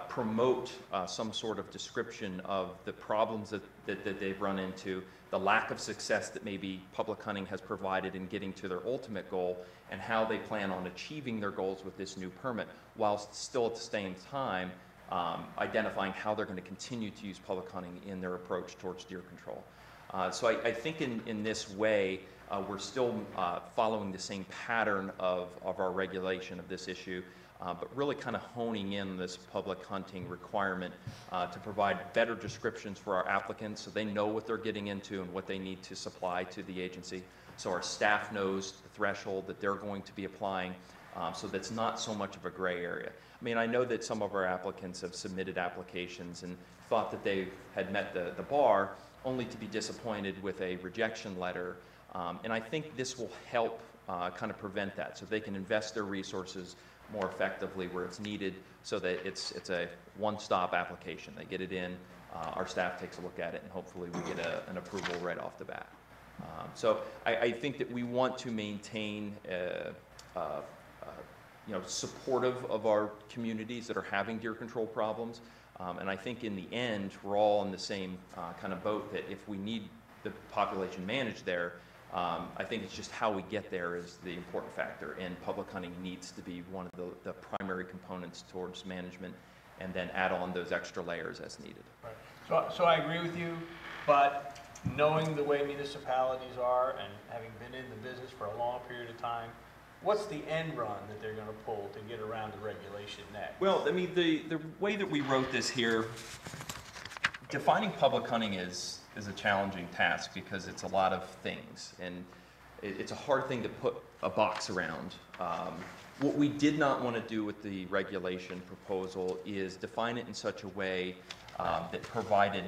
promote some sort of description of the problems that they've run into, the lack of success that maybe public hunting has provided in getting to their ultimate goal, and how they plan on achieving their goals with this new permit, while still at the same time identifying how they're going to continue to use public hunting in their approach towards deer control. So I think in this way, we're still following the same pattern of our regulation of this issue, but really kind of honing in this public hunting requirement to provide better descriptions for our applicants so they know what they're getting into and what they need to supply to the agency. So our staff knows the threshold that they're going to be applying, so that's not so much of a gray area. I mean, I know that some of our applicants have submitted applications and thought that they had met the bar, only to be disappointed with a rejection letter. And I think this will help kind of prevent that, so they can invest their resources more effectively where it's needed, so that it's a one-stop application. They get it in, our staff takes a look at it, and hopefully we get an approval right off the bat. So I think that we want to maintain supportive of our communities that are having deer control problems. And I think in the end, we're all in the same kind of boat, that if we need the population managed there, I think it's just how we get there is the important factor, and public hunting needs to be one of the primary components towards management, and then add on those extra layers as needed. Right. So I agree with you, but knowing the way municipalities are and having been in the business for a long period of time, what's the end run that they're going to pull to get around the regulation next? Well, I mean, the way that we wrote this here, defining public hunting is a challenging task because it's a lot of things, and it's a hard thing to put a box around. What we did not want to do with the regulation proposal is define it in such a way that provided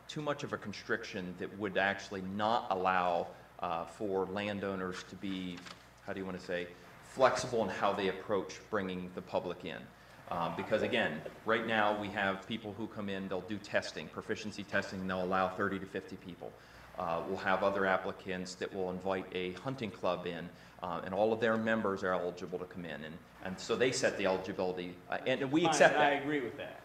too much of a constriction that would actually not allow for landowners to be, how do you want to say, flexible in how they approach bringing the public in. Because again, right now we have people who come in, they'll do testing, proficiency testing, and they'll allow 30 to 50 people. We'll have other applicants that will invite a hunting club in, and all of their members are eligible to come in, and so they set the eligibility, and we accept that. I agree with that.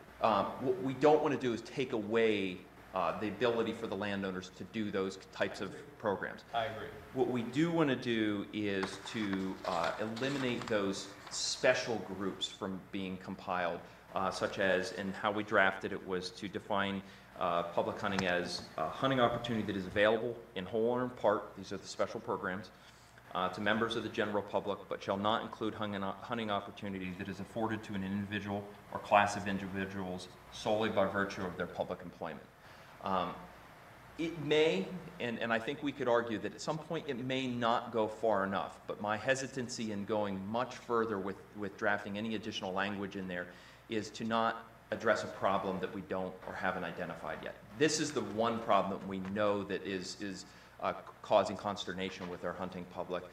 What we don't want to do is take away the ability for the landowners to do those types of programs. I agree. What we do want to do is to eliminate those special groups from being compiled, such as, and how we drafted it was to define public hunting as a hunting opportunity that is available in whole or in part, these are the special programs, to members of the general public, but shall not include hunting opportunity that is afforded to an individual or class of individuals solely by virtue of their public employment. It may, and I think we could argue that at some point it may not go far enough, but my hesitancy in going much further with drafting any additional language in there is to not address a problem that we don't or haven't identified yet. This is the one problem that we know that is causing consternation with our hunting public,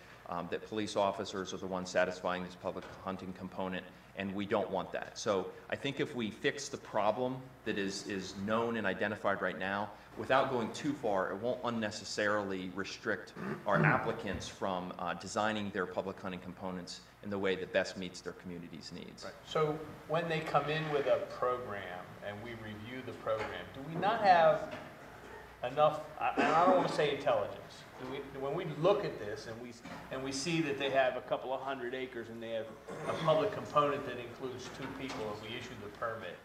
that police officers are the ones satisfying this public hunting component, and we don't want that. So I think if we fix the problem that is known and identified right now, without going too far, it won't unnecessarily restrict our applicants from designing their public hunting components in the way that best meets their community's needs. Right. So when they come in with a program and we review the program, do we not have enough, and I don't want to say intelligence. When we look at this and we see that they have a couple of 100 acres and they have a public component that includes 2 people and we issue the permit,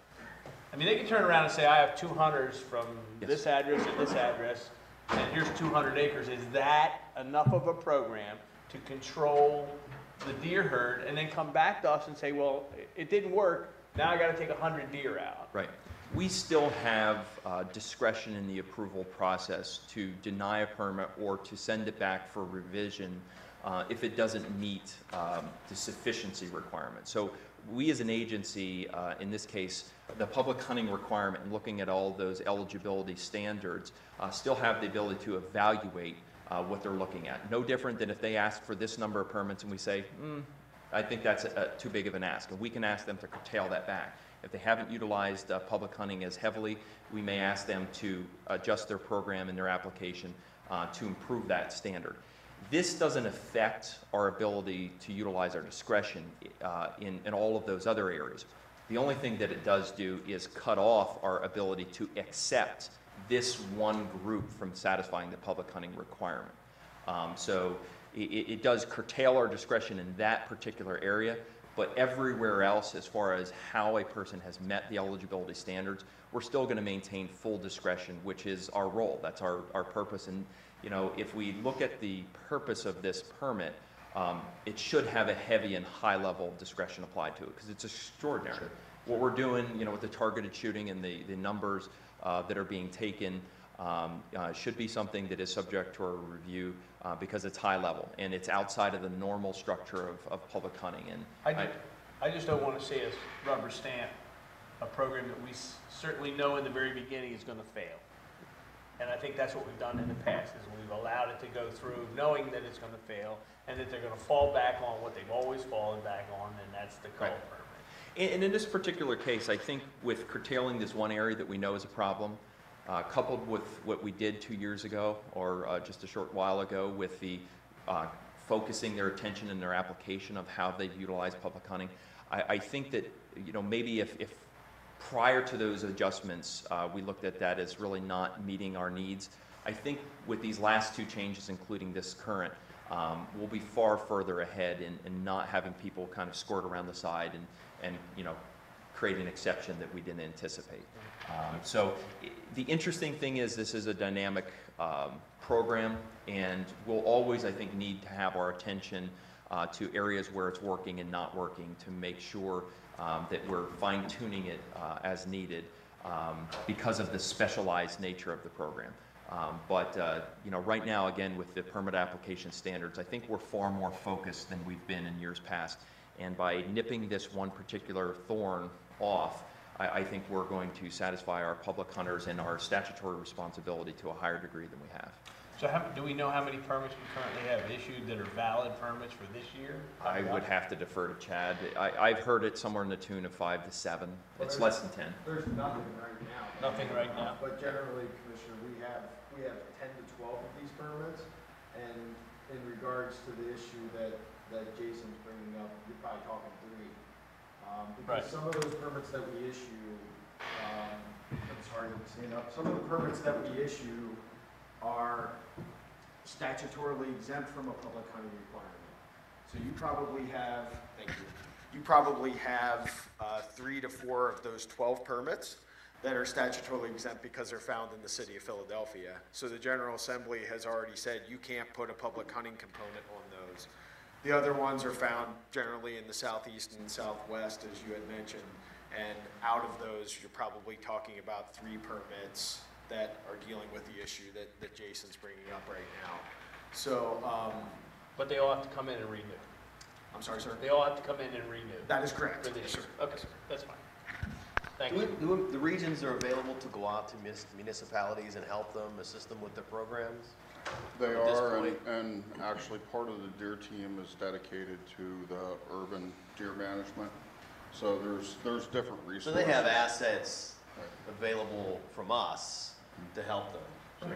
I mean, they can turn around and say, I have 2 hunters from this address and this address, and here's 200 acres. Is that enough of a program to control the deer herd and then come back to us and say, well, it didn't work, now I got to take 100 deer out? Right. We still have discretion in the approval process to deny a permit or to send it back for revision if it doesn't meet the sufficiency requirement. So we as an agency, in this case, the public hunting requirement and looking at all those eligibility standards, still have the ability to evaluate what they're looking at. No different than if they ask for this number of permits and we say, I think that's too big of an ask, and we can ask them to curtail that back. If they haven't utilized public hunting as heavily, we may ask them to adjust their program and their application to improve that standard. This doesn't affect our ability to utilize our discretion in all of those other areas. The only thing that it does do is cut off our ability to accept this one group from satisfying the public hunting requirement. So it does curtail our discretion in that particular area, but everywhere else, as far as how a person has met the eligibility standards, we're still going to maintain full discretion, which is our role. That's our purpose. And you know, if we look at the purpose of this permit, it should have a heavy and high level of discretion applied to it because it's extraordinary. Sure. What we're doing, you know, with the targeted shooting and the numbers that are being taken should be something that is subject to our review because it's high level and it's outside of the normal structure of public hunting. And I just don't want to see us rubber stamp a program that we certainly know in the very beginning is going to fail. And I think that's what we've done in the past, is we've allowed it to go through knowing that it's going to fail and that they're going to fall back on what they've always fallen back on, and that's the cull permit. And in this particular case, I think with curtailing this one area that we know is a problem, coupled with what we did 2 years ago or just a short while ago with the focusing their attention in their application of how they've utilized public hunting, I think that, you know, maybe if prior to those adjustments, we looked at that as really not meeting our needs. I think with these last 2 changes, including this current, we'll be far further ahead in not having people kind of squirt around the side and you know, create an exception that we didn't anticipate. So the interesting thing is this is a dynamic program, and we'll always, I think, need to have our attention to areas where it's working and not working to make sure that we're fine-tuning it as needed because of the specialized nature of the program. You know, right now, again, with the permit application standards, I think we're far more focused than we've been in years past. And by nipping this one particular thorn off, I think we're going to satisfy our public hunters and our statutory responsibility to a higher degree than we have. So do we know how many permits we currently have issued that are valid permits for this year? I would have to defer to Chad. I've heard it somewhere in the tune of 5 to 7. It's less than 10. There's nothing right now. Nothing right now. But generally, Commissioner, we have 10 to 12 of these permits, and in regards to the issue that Jason's bringing up, you're probably talking 3. Because some of those permits that we issue, I'm sorry to stand up, some of the permits that we issue are statutorily exempt from a public hunting requirement. So you probably have, you probably have 3 to 4 of those 12 permits that are statutorily exempt because they're found in the city of Philadelphia. So the General Assembly has already said you can't put a public hunting component on those. The other ones are found generally in the southeast and southwest, as you had mentioned, and out of those, you're probably talking about 3 permits that are dealing with the issue that Jason's bringing up right now. So, but they all have to come in and renew. I'm sorry, sir? They all have to come in and renew. That is correct. For this year. Okay, that's fine. Thank Do you. do the regions are available to go out to municipalities and help them, assist them with their programs? They At this are, point? and actually part of the deer team is dedicated to the urban deer management. So there's different resources. So they have assets available from us to help them.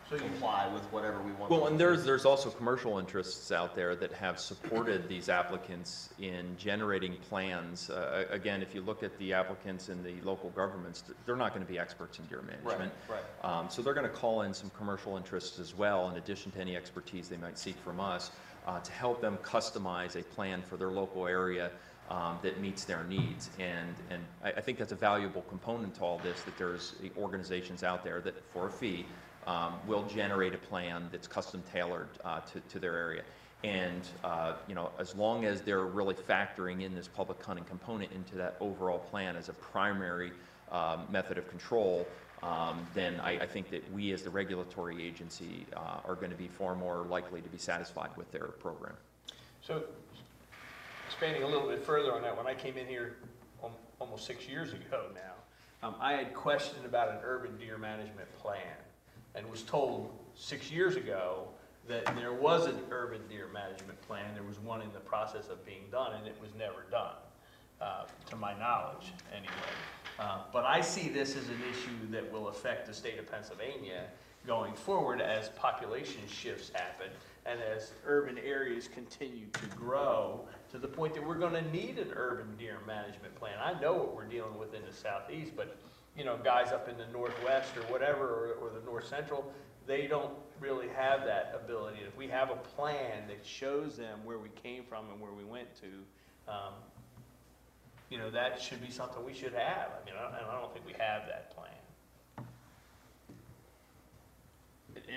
So comply with whatever we want. Well, them and to do. there's also commercial interests out there that have supported these applicants in generating plans. Again, if you look at the applicants in the local governments, they're not going to be experts in deer management. Right. So they're going to call in some commercial interests as well, in addition to any expertise they might seek from us, to help them customize a plan for their local area that meets their needs. And I think that's a valuable component to all this, that there's organizations out there that, for a fee, will generate a plan that's custom tailored to their area. And you know, as long as they're really factoring in this public hunting component into that overall plan as a primary method of control, then I think that we as the regulatory agency are going to be far more likely to be satisfied with their program. So, expanding a little bit further on that, when I came in here almost 6 years ago now, I had questioned about an urban deer management plan and was told 6 years ago that there was an urban deer management plan. There was one in the process of being done, and it was never done, to my knowledge anyway. But I see this as an issue that will affect the state of Pennsylvania going forward as population shifts happen and as urban areas continue to grow to the point that we're going to need an urban deer management plan. I know what we're dealing with in the southeast, but you know, guys up in the northwest or whatever, or the north central, they don't really have that ability. If we have a plan that shows them where we came from and where we went to, you know, that should be something we should have. I mean, I don't think we have that plan.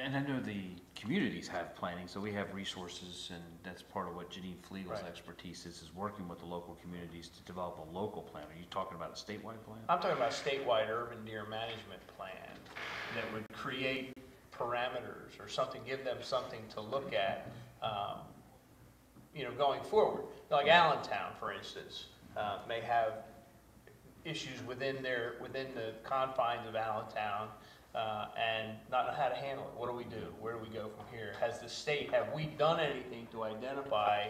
And I know the communities have planning, so we have resources, and that's part of what Janine Fliegel's expertise is working with the local communities to develop a local plan. Are you talking about a statewide plan? I'm talking about a statewide urban deer management plan that would create parameters or something, give them something to look at, you know, going forward. Like Allentown, for instance, may have issues within the confines of Allentown, and not know how to handle it. What do we do? Where do we go from here? Has the state, have we done anything to identify,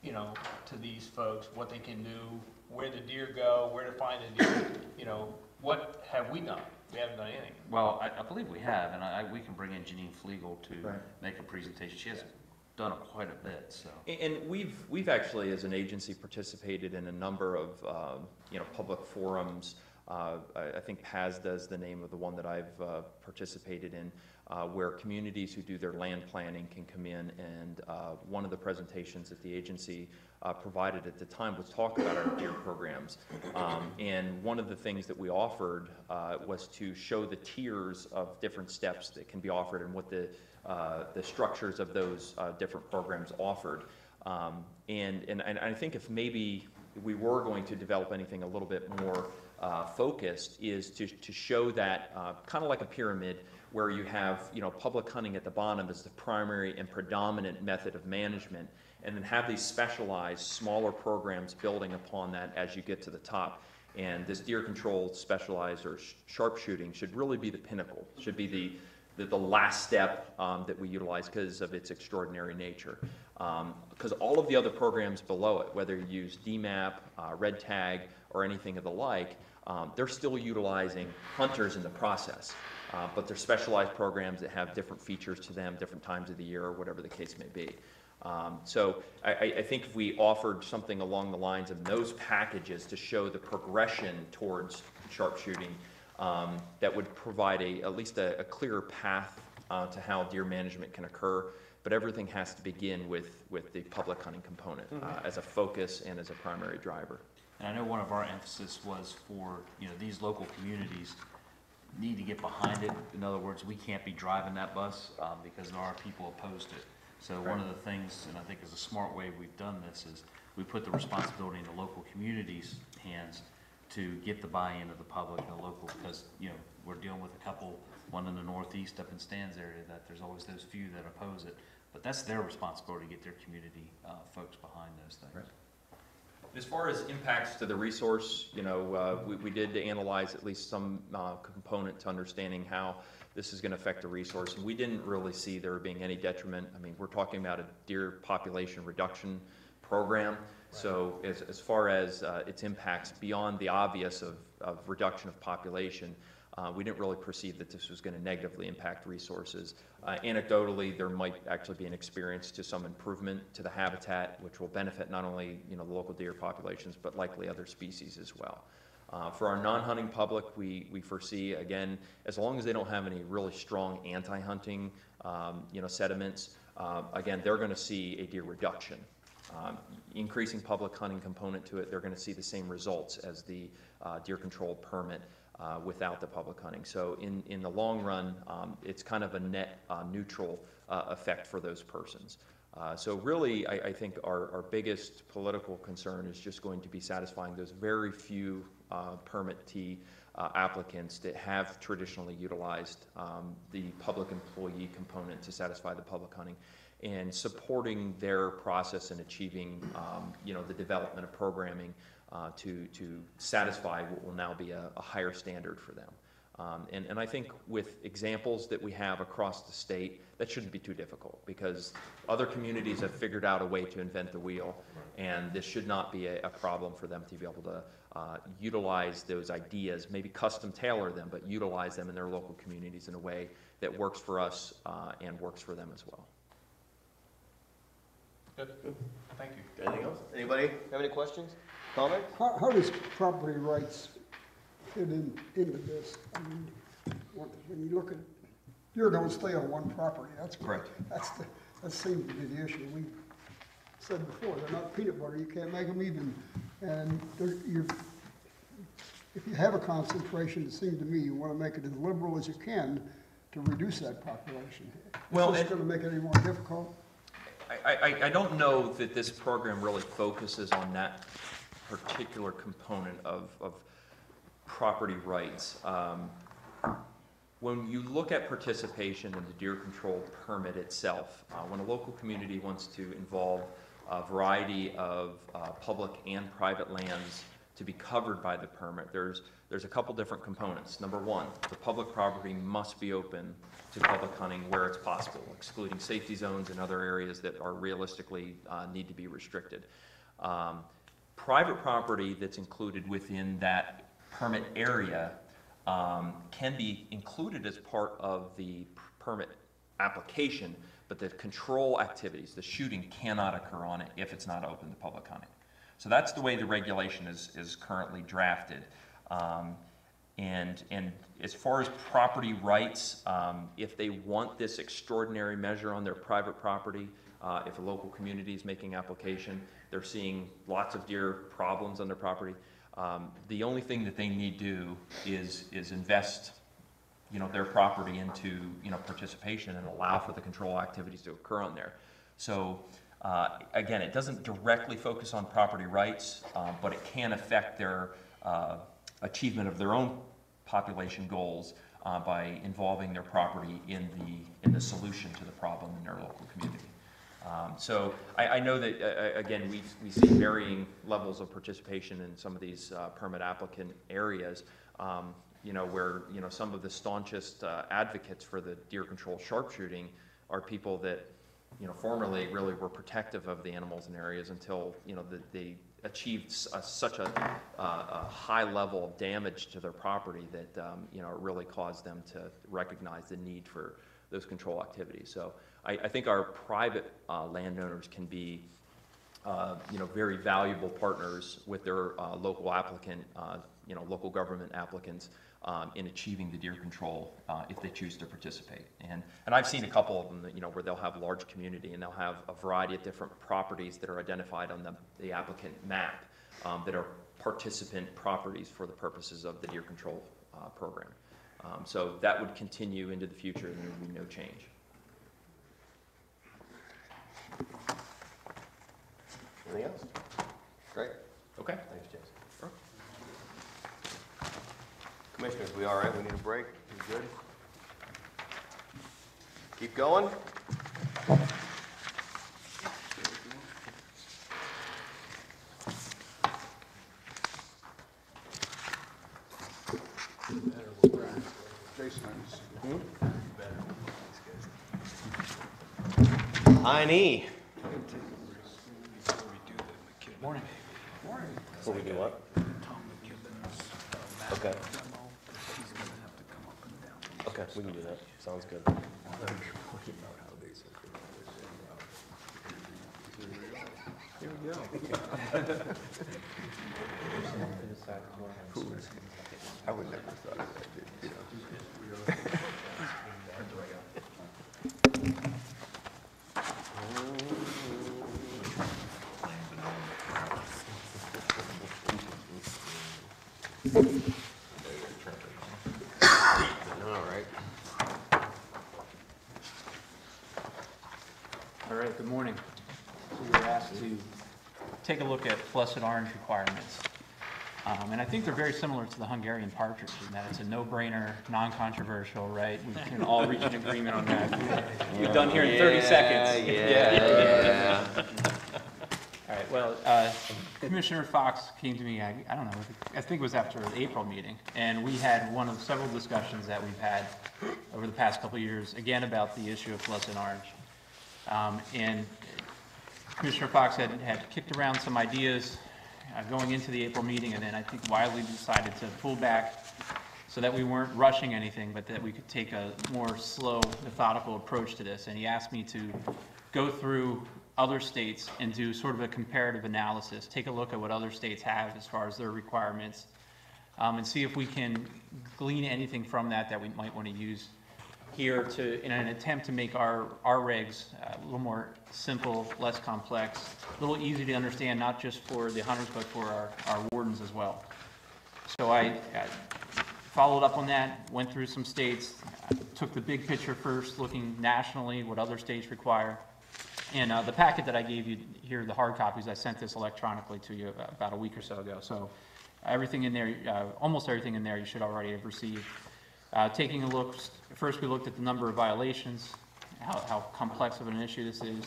you know, to these folks what they can do, where the deer go, where to find the deer, you know, what have we done? We haven't done anything. Well, I believe we have, and we can bring in Janine Fliegel to make a presentation. She has done quite a bit, so. And we've actually, as an agency, participated in a number of you know, public forums. I think PASDA is the name of the one that I've participated in, where communities who do their land planning can come in, and one of the presentations that the agency provided at the time was talk about our deer programs. And one of the things that we offered was to show the tiers of different steps that can be offered and what the structures of those different programs offered. And I think if maybe we were going to develop anything a little bit more focused, is to show that kind of like a pyramid, where you have, you know, public hunting at the bottom as the primary and predominant method of management, and then have these specialized smaller programs building upon that as you get to the top. And this deer control specialized or sharpshooting should really be the pinnacle, should be the last step that we utilize because of its extraordinary nature. Because all of the other programs below it, whether you use DMAP, Red Tag, or anything of the like, they're still utilizing hunters in the process. But they're specialized programs that have different features to them, different times of the year, or whatever the case may be. So I think if we offered something along the lines of those packages to show the progression towards sharpshooting, that would provide at least a clearer path to how deer management can occur. But everything has to begin with the public hunting component as a focus and as a primary driver. And I know one of our emphasis was for, you know, these local communities need to get behind it. In other words, we can't be driving that bus because there are people opposed to it. So one of the things, and I think is a smart way we've done this, is we put the responsibility in the local communities' hands to get the buy-in of the public and the local, because, you know, we're dealing with a couple, one in the northeast up in Stan's area, that there's always those few that oppose it. But that's their responsibility to get their community folks behind those things. Right. As far as impacts to the resource, you know, we did analyze at least some component to understanding how this is going to affect the resource, and we didn't really see there being any detriment. I mean, we're talking about a deer population reduction program, right. So as far as its impacts beyond the obvious of reduction of population, We didn't really perceive that this was going to negatively impact resources. Anecdotally, there might actually be an experience to some improvement to the habitat, which will benefit not only the local deer populations, but likely other species as well. For our non-hunting public, we foresee, again, as long as they don't have any really strong anti-hunting sediments, again, they're going to see a deer reduction. Increasing public hunting component to it, they're going to see the same results as the deer control permit without the public hunting. So in the long run, it's kind of a net neutral effect for those persons. So really, I think our biggest political concern is just going to be satisfying those very few permittee applicants that have traditionally utilized the public employee component to satisfy the public hunting, and supporting their process in achieving the development of programming to satisfy what will now be a higher standard for them. And I think with examples that we have across the state, that shouldn't be too difficult, because other communities have figured out a way to invent the wheel, and this should not be a problem for them to be able to utilize those ideas, maybe custom tailor them, but utilize them in their local communities in a way that works for us and works for them as well. Good. Thank you. Anything else? Anybody have any questions, comments? How does property rights fit into this? I mean, when you look at, you're going to stay on one property. That's correct. That seems to be the issue. We said before, they're not peanut butter. You can't make them even. And if you have a concentration, it seems to me you want to make it as liberal as you can to reduce that population. Well, is this going to make it any more difficult? I don't know that this program really focuses on that particular component of property rights. When you look at participation in the deer control permit itself, when a local community wants to involve a variety of public and private lands to be covered by the permit, there's a couple different components. Number one, the public property must be open to public hunting where it's possible, excluding safety zones and other areas that are realistically need to be restricted. Private property that's included within that permit area can be included as part of the permit application, but the control activities, the shooting, cannot occur on it if it's not open to public hunting. So that's the way the regulation is currently drafted. And as far as property rights, if they want this extraordinary measure on their private property, if a local community is making application, they're seeing lots of deer problems on their property, the only thing that they need to do is invest their property into participation and allow for the control activities to occur on there. So again, it doesn't directly focus on property rights, but it can affect their achievement of their own population goals by involving their property in the solution to the problem in their local community. So I know that, again, we see varying levels of participation in some of these permit applicant areas, where some of the staunchest advocates for the deer control sharpshooting are people that formerly really were protective of the animals in areas until they achieved such a high level of damage to their property that it really caused them to recognize the need for those control activities. So I think our private landowners can be very valuable partners with their local applicant, local government applicants in achieving the deer control if they choose to participate. And I've seen a couple of them that, where they'll have large community and they'll have a variety of different properties that are identified on the applicant map that are participant properties for the purposes of the deer control program. So that would continue into the future and there would be no change. Anything else? Great. Okay. Thanks, Jason. Sure. Commissioners, we all right? We need a break? We good? Keep going? Jason, I&E. Morning. Before we do what? Okay. Okay, we can do that. Sounds good. Here we go. I would never have thought of that, you know. All right, good morning. So we were asked to take a look at Fluorescent Orange requirements. And I think they're very similar to the Hungarian partridge in that it's a no-brainer, non-controversial, right? We can all reach an agreement on that. You're done here in 30 seconds. Yeah. All right, well, Commissioner Fox came to me, I don't know, I think it was after the April meeting, and we had one of several discussions that we've had over the past couple of years, again, about the issue of Fluorescent Orange. And Commissioner Fox had kicked around some ideas going into the April meeting, and then I think widely decided to pull back so that we weren't rushing anything, but that we could take a more slow, methodical approach to this. And he asked me to go through other states and do sort of a comparative analysis, take a look at what other states have as far as their requirements, and see if we can glean anything from that that we might want to use here to, in an attempt to make our regs a little more simple, less complex, a little easy to understand, not just for the hunters, but for our wardens as well. So I followed up on that, went through some states, took the big picture first, looking nationally what other states require. And the packet that I gave you here, the hard copies, I sent this electronically to you about a week or so ago. So everything in there, almost everything in there you should already have received. Taking a look, first we looked at the number of violations, how complex of an issue this is.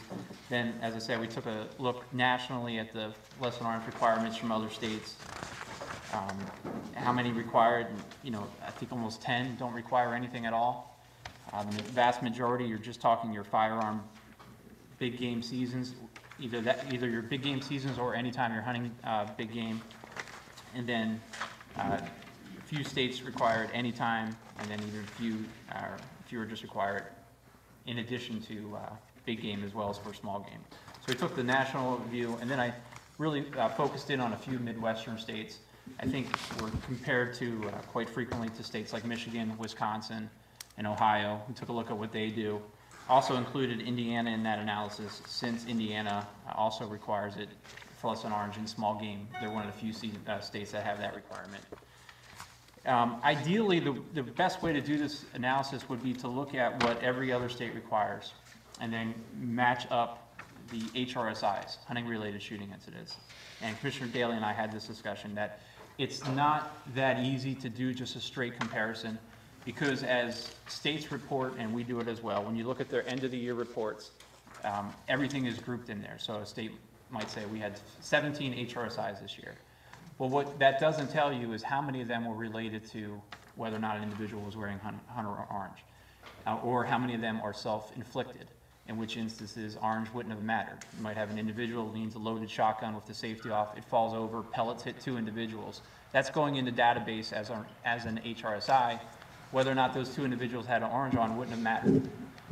Then, as I said, we took a look nationally at the Fluorescent Orange requirements from other states. How many required, you know, I think almost 10 don't require anything at all. The vast majority, you're just talking your firearm big game seasons, either your big game seasons or anytime you're hunting big game. And then few states required any time, and then even fewer just required in addition to big game as well as for small game. So we took the national view, and then I really focused in on a few Midwestern states. I think we're compared to quite frequently to states like Michigan, Wisconsin, and Ohio. We took a look at what they do. Also included Indiana in that analysis, since Indiana also requires it, Fluorescent Orange in small game. They're one of the few states that have that requirement. Ideally, the best way to do this analysis would be to look at what every other state requires and then match up the HRSIs, hunting-related shooting incidents. And Commissioner Daly and I had this discussion that it's not that easy to do just a straight comparison, because as states report, and we do it as well, when you look at their end-of-the-year reports, everything is grouped in there. So a state might say we had 17 HRSIs this year. Well, what that doesn't tell you is how many of them were related to whether or not an individual was wearing hunter orange, or how many of them are self-inflicted, in which instances orange wouldn't have mattered. You might have an individual who leans a loaded shotgun with the safety off, it falls over, pellets hit 2 individuals. That's going in the database as an HRSI. Whether or not those 2 individuals had an orange on wouldn't have mattered.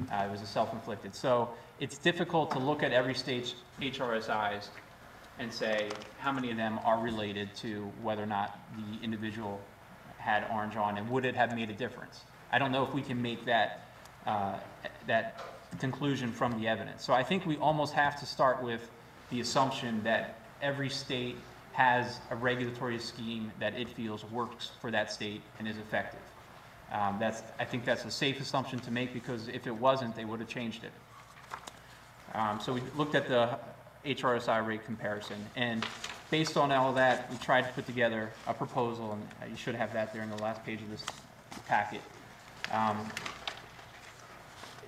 It was a self-inflicted. So it's difficult to look at every state's HRSIs and say how many of them are related to whether or not the individual had orange on, and would it have made a difference. I don't know if we can make that, that conclusion from the evidence. So I think we almost have to start with the assumption that every state has a regulatory scheme that it feels works for that state and is effective. I think that's a safe assumption to make, because if it wasn't, they would have changed it. So we looked at the HRSI rate comparison, and based on all of that, we tried to put together a proposal, and you should have that there in the last page of this packet.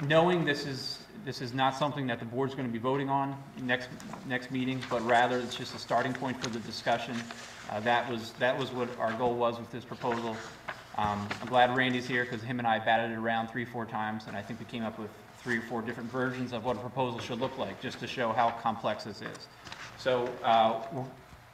Knowing this is not something that the board's going to be voting on next meeting, but rather it's just a starting point for the discussion. That was what our goal was with this proposal. I'm glad Randy's here, because him and I batted it around 3 or 4 times, and I think we came up with 3 or 4 different versions of what a proposal should look like, just to show how complex this is. So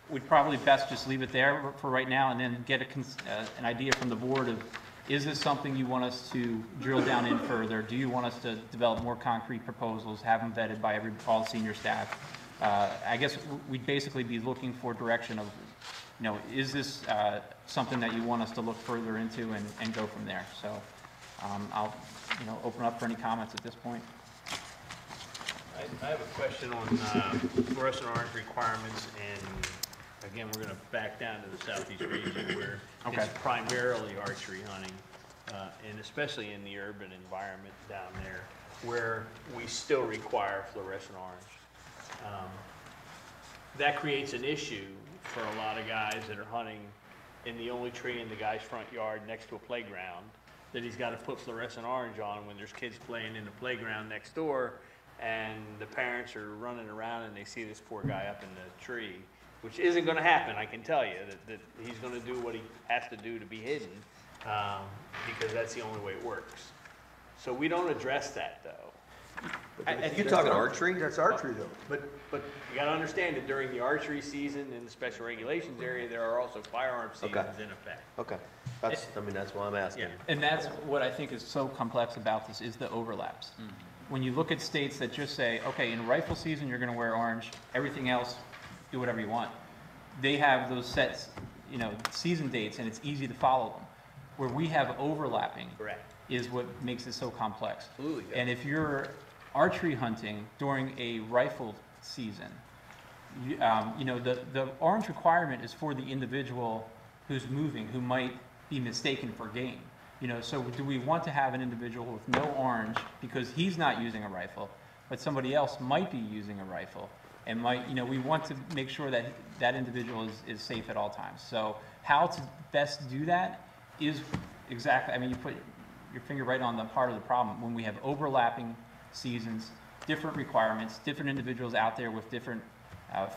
we'd probably best just leave it there for right now, and then get an idea from the board of Is this something you want us to drill down in further? Do you want us to develop more concrete proposals, have them vetted by all the senior staff? I guess we'd basically be looking for direction of, is this something that you want us to look further into and go from there? So I'll, open up for any comments at this point. I have a question on fluorescent orange requirements, and again, we're gonna back down to the southeast region where it's primarily archery hunting, and especially in the urban environment down there, where we still require fluorescent orange. That creates an issue for a lot of guys that are hunting in the only tree in the guy's front yard next to a playground, that he's gotta put fluorescent orange on when there's kids playing in the playground next door, and the parents are running around and they see this poor guy up in the tree, which isn't going to happen, I can tell you, that he's going to do what he has to do to be hidden, because that's the only way it works. So we don't address that, though. You're talking archery? That's archery though. But you got to understand that during the archery season in the special regulations area, there are also firearm seasons in effect. Okay. That's why I'm asking. Yeah, and that's what I think is so complex about this, is the overlaps. When you look at states that just say, okay, in rifle season, you're going to wear orange, everything else, do whatever you want. They have those sets, season dates, and it's easy to follow them. Where we have overlapping is what makes it so complex. Absolutely. And if you're archery hunting during a rifle season, the orange requirement is for the individual who's moving, who might be mistaken for game. So do we want to have an individual with no orange because he's not using a rifle, but somebody else might be using a rifle, and we want to make sure that that individual is safe at all times. So how to best do that is exactly, you put your finger right on the heart of the problem. When we have overlapping seasons, different requirements, different individuals out there with different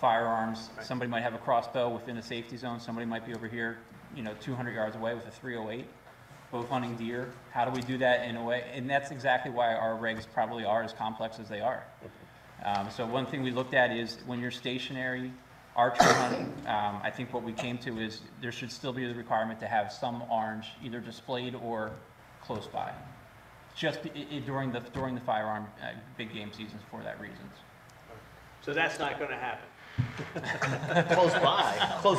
firearms. Somebody might have a crossbow within a safety zone. Somebody might be over here, 200 yards away with a .308. Both hunting deer. How do we do that in a way? And that's exactly why our regs probably are as complex as they are. So one thing we looked at is when you're stationary archery hunting, I think what we came to is there should still be the requirement to have some orange either displayed or close by, just during the firearm big game seasons for that reason. So that's not going to happen. Close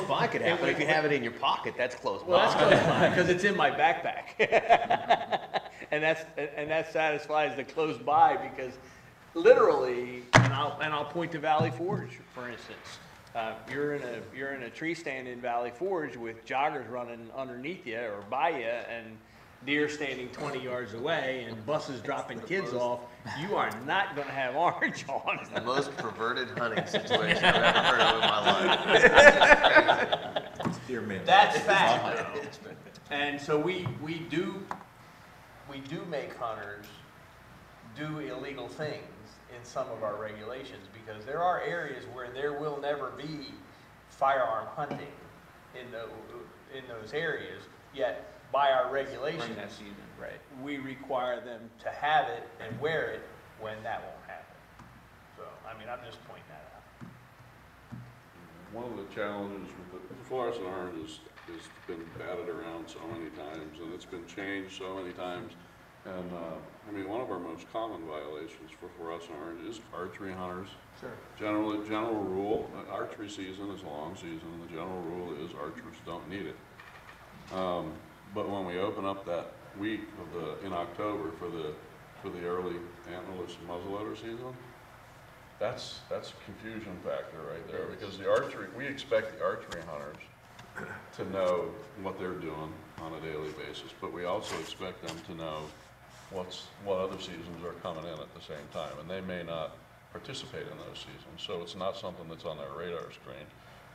by could happen. If you have it in your pocket, that's close by. Well, that's close by because it's in my backpack, and that satisfies the close by, because literally, and I'll point to Valley Forge, for instance. You're in a tree stand in Valley Forge with joggers running underneath you or by you, and deer standing 20 yards away, and buses dropping kids off. You are not going to have orange on. It's the most perverted hunting situation I've ever heard of in my life. That's fact, though. And so we do make hunters do illegal things in some of our regulations, because there are areas where there will never be firearm hunting in those areas, yet by our regulations, we require them to have it and wear it when that won't happen. So, I'm just pointing that out. One of the challenges with the fluorescent orange has been batted around so many times, and it's been changed so many times. And one of our most common violations for fluorescent orange is archery hunters. Sure. General rule, archery season is a long season, and the general rule is archers don't need it. But when we open up that week in October for the early antlerless muzzleloader season, that's a confusion factor right there, because we expect the archery hunters to know what they're doing on a daily basis, but we also expect them to know what other seasons are coming in at the same time, and they may not participate in those seasons, so it's not something that's on their radar screen.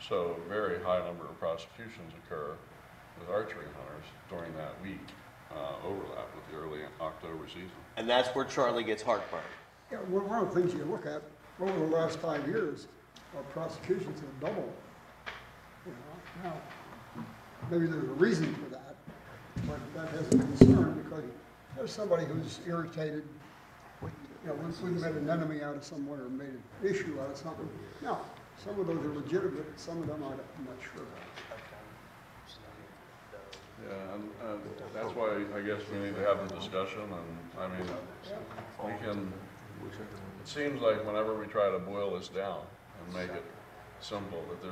So a very high number of prosecutions occur with archery hunters during that week overlap with the early October season. And that's where Charlie gets heartburn. Yeah, one of the things you look at, over the last 5 years, our prosecutions have doubled. Now, maybe there's a reason for that, but that has a concern, because there's somebody who's irritated, we made an enemy out of somewhere, or made an issue out of something. Now, some of those are legitimate, some of them I'm not sure about. Yeah, and that's why I guess we need to have the discussion, and, I mean, we can, it seems like whenever we try to boil this down and make it simple, that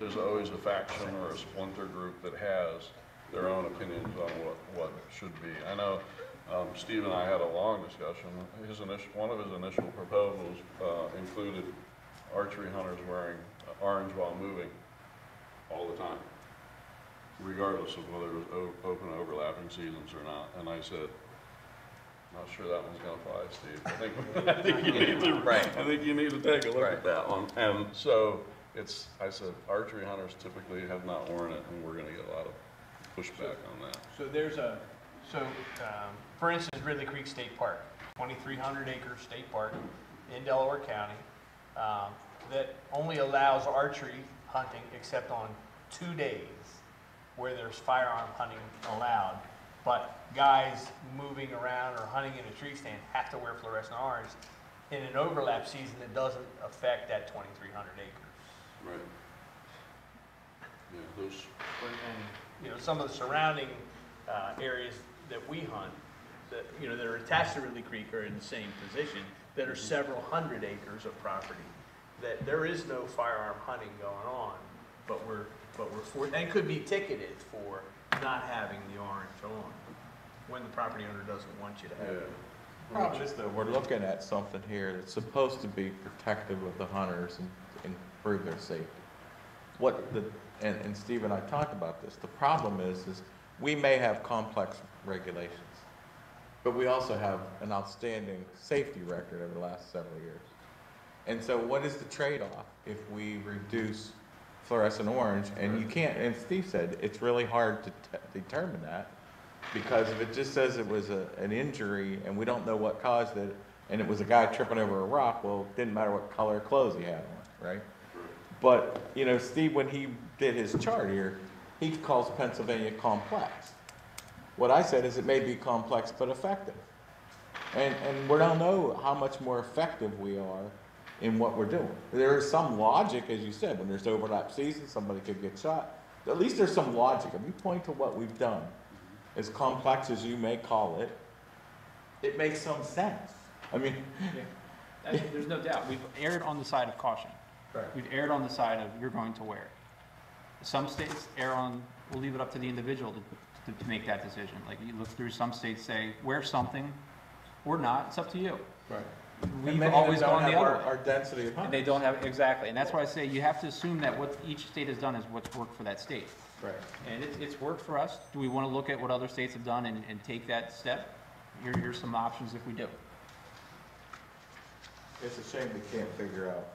there's always a faction or a splinter group that has their own opinions on what should be. I know Steve and I had a long discussion. One of his initial proposals included archery hunters wearing orange while moving all the time, regardless of whether it was open overlapping seasons or not. And I said, not sure that one's gonna fly, Steve. I think you need to, I think you need to take a look at that one. And so I said, archery hunters typically have not worn it, and we're gonna get a lot of pushback on that. So for instance, Ridley Creek State Park, 2,300 acre state park in Delaware County, that only allows archery hunting except on 2 days where there's firearm hunting allowed. But guys moving around or hunting in a tree stand have to wear fluorescent orange. In an overlap season, it doesn't affect that 2,300 acres. Right. Yeah, those. And, some of the surrounding areas that we hunt, that are attached to Ridley Creek are in the same position, that are several hundred acres of property, that there is no firearm hunting going on, but we're and could be ticketed for not having the orange on when the property owner doesn't want you to have it. Problem is though, we're looking at something here that's supposed to be protective of the hunters and improve their safety. And Steve and I talked about this, the problem is we may have complex regulations, but we also have an outstanding safety record over the last several years. And so what is the trade-off if we reduce fluorescent orange? And you can't, and Steve said, it's really hard to determine that, because if it just says it was an injury and we don't know what caused it, and it was a guy tripping over a rock, well, it didn't matter what color clothes he had on, right? But, Steve, when he did his chart here, he calls Pennsylvania complex. What I said is it may be complex but effective. And we don't know how much more effective we are in what we're doing. There is some logic, as you said, when there's overlap season, somebody could get shot. At least there's some logic. If you point to what we've done, as complex as you may call it, it makes some sense. I mean, There's no doubt. We've erred on the side of caution. Right. We've erred on the side of you're going to wear it. Some states err on, we'll leave it up to the individual to make that decision. Like you look through, some states say, wear something or not, it's up to you. right. We've always gone the other way. Our density of And hunters. they don't have, exactly. And that's why I say you have to assume that what each state has done is what's worked for that state. Right. And it's worked for us. Do we want to look at what other states have done and take that step? Here's some options if we do. It's a shame we can't figure out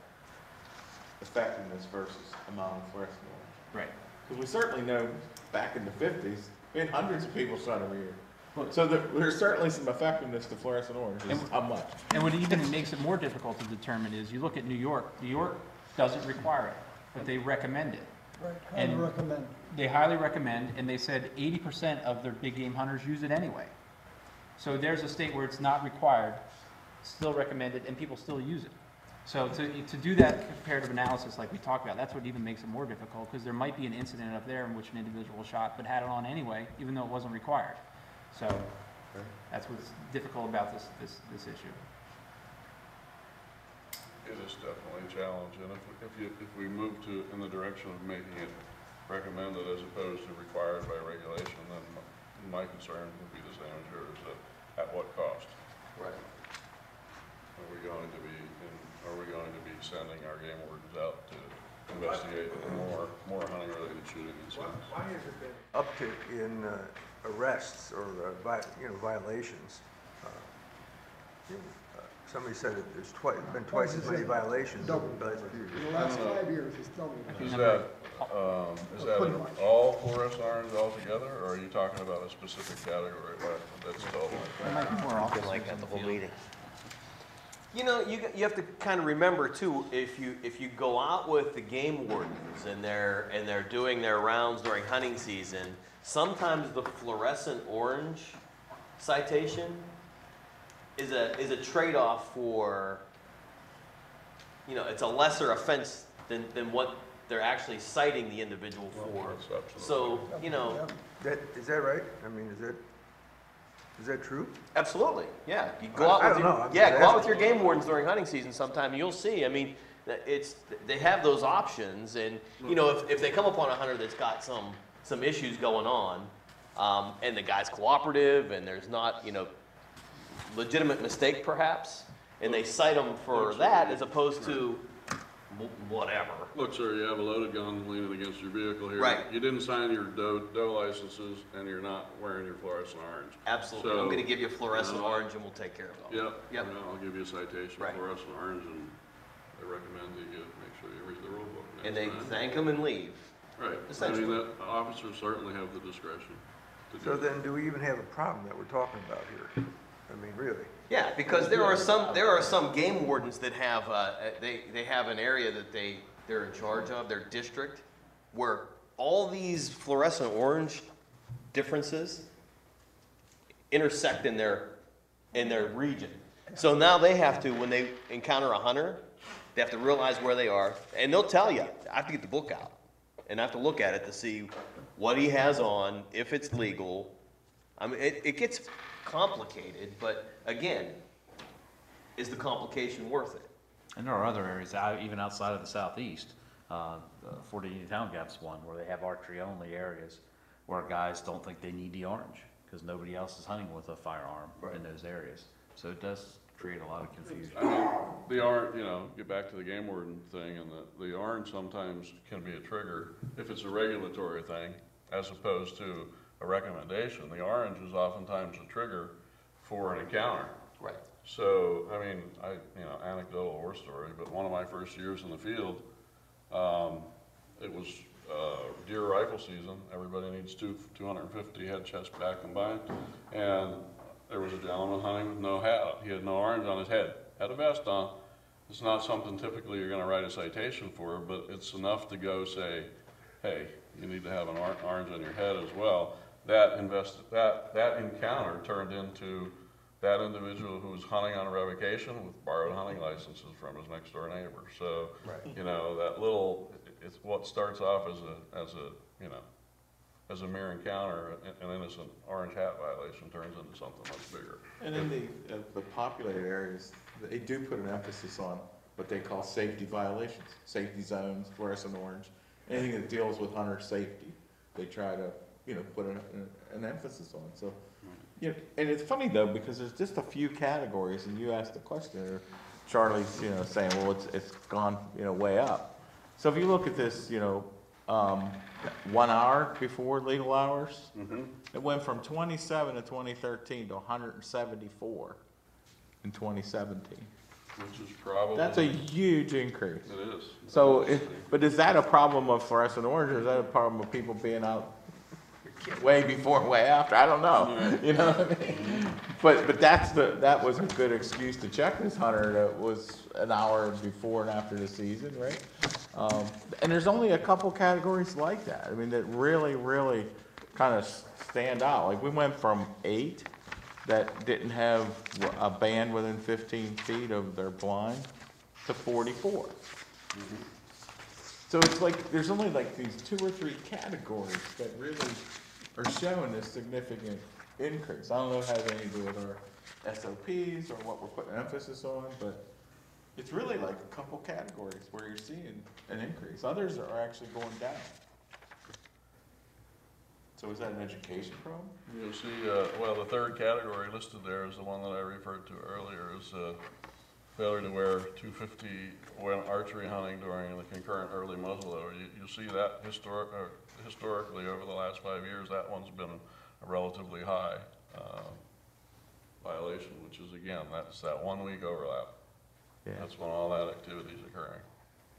effectiveness versus amount of fluorescent orange. Right. Because we certainly know back in the 50s, we had hundreds of people shot every year. Look. So there's certainly some effectiveness to fluorescent orange. How much? And what even makes it more difficult to determine is you look at New York. New York doesn't require it, but they recommend it. Right, And highly recommend. They highly recommend, and they said 80% of their big game hunters use it anyway. So there's a state where it's not required, still recommended, and people still use it. So to do that comparative analysis like we talked about, that's what even makes it more difficult, because there might be an incident up there in which an individual shot but had it on anyway, even though it wasn't required. So that's what's difficult about this issue. It is definitely a challenge, and if we move in the direction of making it recommended as opposed to required by regulation, then my concern would be the same as yours, at what cost? Right. Are we going to be sending our game wardens out to investigate more hunting related shooting incidents? Why has it been uptick in arrests or violations? Somebody said that there's been twice as many violations in the last few years. In the last 5 years, it's doubled. Is that all fluorescent orange altogether, or are you talking about a specific category that's total? There might be more officers Like in at the the whole field. meeting. You have to kind of remember too, if you go out with the game wardens and they're doing their rounds during hunting season, sometimes the fluorescent orange citation is a trade-off for, it's a lesser offense than what they're actually citing the individual for. So, you know, Is that right? I mean, is that true? absolutely, yeah. You go out I with don't know. I'm yeah, just go out with asking. your game wardens during hunting season sometime, and you'll see. I mean, they have those options, and you know, if they come upon a hunter that's got some issues going on, and the guy's cooperative, and there's not, you know, legitimate mistake perhaps, and they cite them for that as opposed to whatever. Look, sir, you have a loaded gun leaning against your vehicle here. Right. You didn't sign your doe licenses, and you're not wearing your fluorescent orange. Absolutely. So, I'm going to give you fluorescent orange, and we'll take care of it. Yep. Yep. I'll give you a citation, Right. fluorescent orange, and I recommend that you make sure you read the rule book. And they next time. thank them and leave. Right. I mean, essentially. that officers certainly have the discretion to do So that. then, do we even have a problem that we're talking about here? I mean, really? Yeah, because there are some game wardens that have they have an area that they're in charge of, their district, where all these fluorescent orange differences intersect in their region. So now they have to, when they encounter a hunter, they have to realize where they are, and they'll tell you, I have to get the book out, and I have to look at it to see what he has on, if it's legal. I mean, it gets complicated, but again, is the complication worth it? And there are other areas, even outside of the southeast, Fort Indian Town Gap's one, where they have archery-only areas where guys don't think they need the orange, because nobody else is hunting with a firearm in those areas. So it does create a lot of confusion. I mean, the orange, you know, get back to the game warden thing, and the orange sometimes can be a trigger if it's a regulatory thing, as opposed to a recommendation. The orange is oftentimes a trigger for an encounter. Right. So, I mean, anecdotal horse story, but one of my first years in the field, it was deer rifle season. Everybody needs 250 head, chest, back combined. And there was a gentleman hunting with no hat. He had no orange on his head. Had a vest on. It's not something typically you're going to write a citation for, but it's enough to go say, hey, you need to have an orange on your head as well. That encounter turned into that individual who was hunting on a revocation with borrowed hunting licenses from his next door neighbor. So, you know, that little, it's what starts off as a mere encounter, an innocent orange hat violation turns into something much bigger. And in the populated areas, they do put an emphasis on what they call safety violations, safety zones, fluorescent orange, anything that deals with hunter safety. They try to, put an emphasis on. So, and it's funny though, because there's just a few categories, and you asked the question, or Charlie's, saying, well, it's gone, way up. So if you look at this, 1 hour before legal hours, it went from 27 in 2013 to 174 in 2017. Which is probably... That's a huge increase. It is. So, but is that a problem of fluorescent orange, or is that a problem of people being out way before, way after? I don't know. You know what I mean? But that was a good excuse to check this hunter that was an hour before and after the season, right? And there's only a couple categories like that. I mean, that really, really kind of stand out. Like we went from 8 that didn't have a band within 15 feet of their blind to 44. So it's like, there's only like these 2 or 3 categories that really are showing this significant increase. I don't know if it has anything to do with our SOPs or what we're putting emphasis on, but it's really like a couple categories where you're seeing an increase. Others are actually going down. So is that an education problem? You'll see, well, the third category listed there is the one that I referred to earlier, is failure to wear 250 when archery hunting during the concurrent early muzzleloader. You'll see that historically over the last 5 years, that one's been a relatively high violation, which is, again, that's that 1 week overlap. Yeah. That's when all that activity is occurring.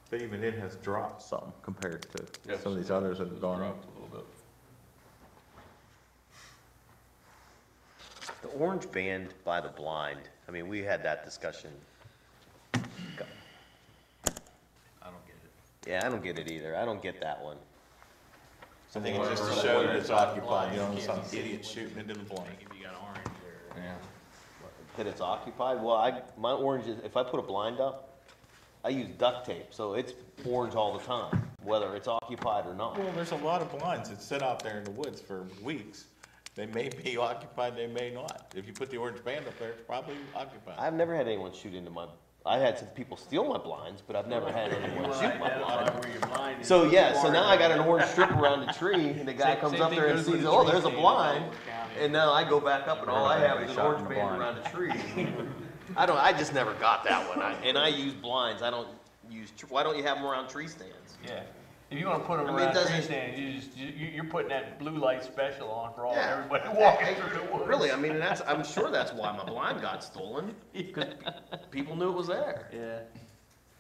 But even it has dropped some compared to Yes, some of these others that have gone up. dropped a little bit. The orange band by the blind, I mean, we had that discussion. I don't get it. Yeah, I don't get it either. I don't get that one. I think it's just to show that it's occupied, some idiot shooting into the blind. If you got orange or. Yeah. That it's occupied? Well, my orange is, if I put a blind up, I use duct tape, so it's orange all the time. whether it's occupied or not. Well, there's a lot of blinds that sit out there in the woods for weeks. They may be occupied, they may not. If you put the orange band up there, it's probably occupied. I've never had anyone shoot into my, I had some people steal my blinds, but I've never had anyone shoot my blind. So yeah, so now I got an orange strip around the tree, and the guy comes up there and sees, oh, there's a blind, and now I go back up and all I have is an orange band around the tree. I just never got that one, and I use blinds, I don't use, why don't you have them around tree stands? Yeah. If you wanna put them I mean, it around tree doesn't- stands, you're putting that blue light special on for all, Yeah. everybody walking through the woods. Really, I mean, and I'm sure that's why my blind got stolen, because people knew it was there. Yeah.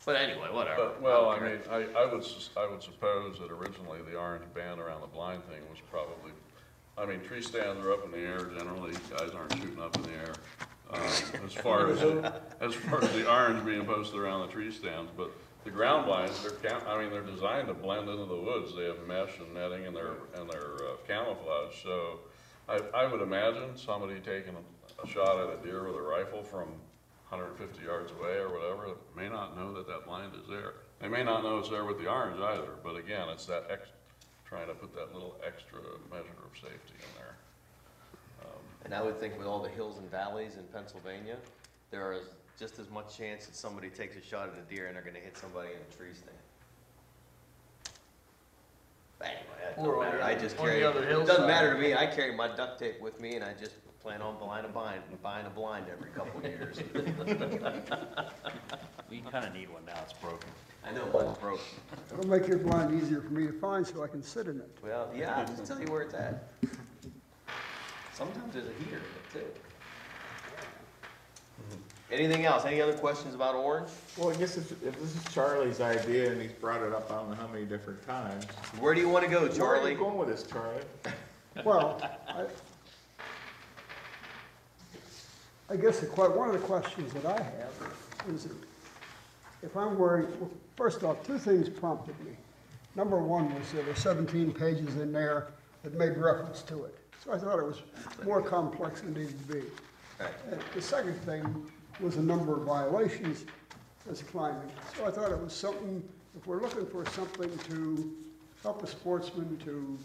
But anyway, whatever. But, well, I mean, I would suppose that originally the orange band around the blind thing was probably, I mean, tree stands are up in the air generally, guys aren't shooting up in the air. As far as the orange being posted around the tree stands, but the ground blinds, they're designed to blend into the woods. They have mesh and netting and they're camouflage. So I would imagine somebody taking a shot at a deer with a rifle from 150 yards away or whatever may not know that that blind is there. They may not know it's there with the orange either, but again, it's that trying to put that little extra measure of safety in there. And I would think with all the hills and valleys in Pennsylvania, there is just as much chance that somebody takes a shot at a deer and they're gonna hit somebody in a tree stand. But anyway, that Or doesn't matter, I just carry, on the other it doesn't matter to hillside. me, I carry my duct tape with me and I just plan on buying a blind every couple of years. We kinda need one now, it's broken. I know, mine's broken. It'll make your blind easier for me to find so I can sit in it. Well, yeah, I'll just tell you where it's at. Sometimes there's a heater in it too. Anything else? Any other questions about orange? Well, I guess if this is Charlie's idea and he's brought it up I don't know how many different times. Where do you want to go, Where are Charlie? you going with this, Charlie? Well, I guess one of the questions that I have is if I'm wearing, well, first off, two things prompted me. Number one was there were 17 pages in there that made reference to it. So I thought it was more complex than it needed to be. And the second thing was the number of violations that's climbing. So I thought it was something, if we're looking for something to help a sportsman, to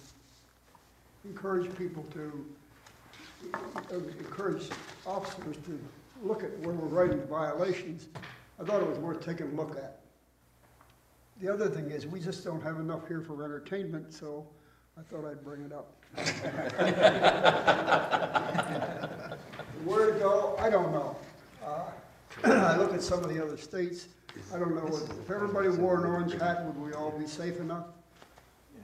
encourage people to, encourage officers to look at where we're writing violations, I thought it was worth taking a look at. The other thing is, we just don't have enough here for entertainment, so I thought I'd bring it up. Where to go, I don't know. I look at some of the other states, I don't know, if everybody wore an orange hat, would we all be safe enough?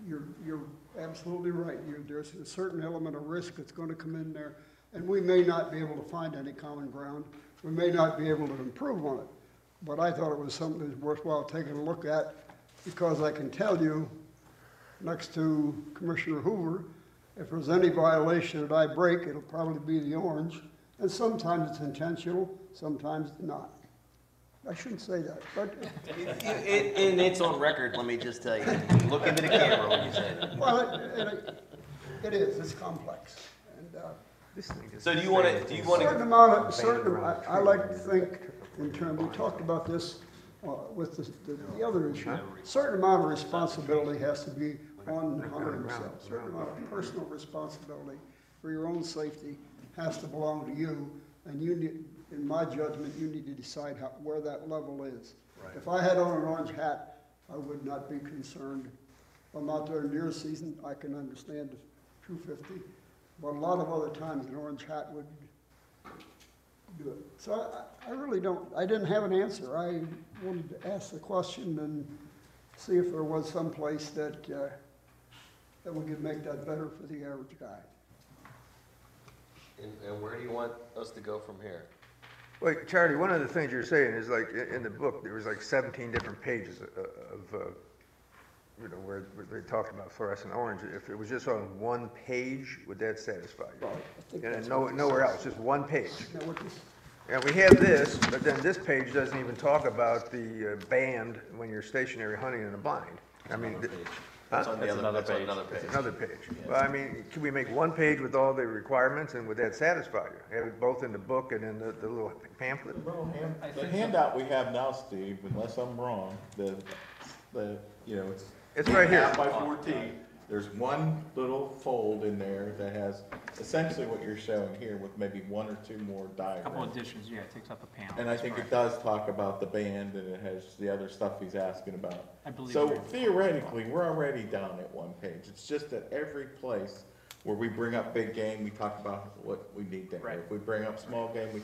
You're absolutely right. There's a certain element of risk that's going to come in there, and we may not be able to find any common ground. We may not be able to improve on it, but I thought it was something that's worthwhile taking a look at, because I can tell you, next to Commissioner Hoover, if there's any violation that I break, it'll probably be the orange, and sometimes it's intentional, sometimes it's not. I shouldn't say that, but. And it's on record, let me just tell you. Look into the camera when you say it. Well, it is, it's complex. And, So do you want to, certain amount, I like to think in terms, we talked about this with the other issue. Certain amount of responsibility has to be on the hunter himself. Certain amount of personal responsibility for your own safety has to belong to you, and you need, in my judgment, you need to decide where that level is. Right. If I had on an orange hat, I would not be concerned. If I'm out there in deer season, I can understand the 250, but a lot of other times an orange hat would do it. So I really don't, I didn't have an answer. I wanted to ask the question and see if there was some place that we could make that better for the average guy. And where do you want us to go from here? Well, Charlie, one of the things you're saying is like, in the book, there was like 17 different pages of you know, where they talked about fluorescent orange. If it was just on one page, would that satisfy you? Right. And nowhere else, just one page. And we have this, but then this page doesn't even talk about the band when you're stationary hunting in a blind. I mean, That's on another page. Another page. Well, I mean, can we make one page with all the requirements, and would that satisfy you? Have it both in the book and in the little pamphlet? The handout we have now, Steve, unless I'm wrong, you know, It's right here. 8.5 by 14. There's one little fold in there that has essentially what you're showing here with maybe one or two more A couple diagrams. additions, yeah, it takes up a panel. And I that's think it correct. does talk about the band and it has the other stuff he's asking about. I believe So we're- theoretically, we're already down at one page. It's just that every place where we bring up big game, we talk about what we need there. Right. If we bring up small game, we,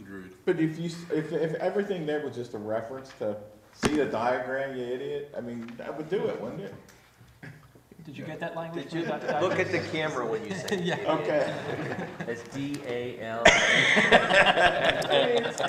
Agreed. but if everything there was just a reference to see the diagram, you idiot, I mean, that would do it, wouldn't it? Did you get that language? Did you from Dr. look at Dykes? the camera when you say? Yeah. Okay. It's DAL.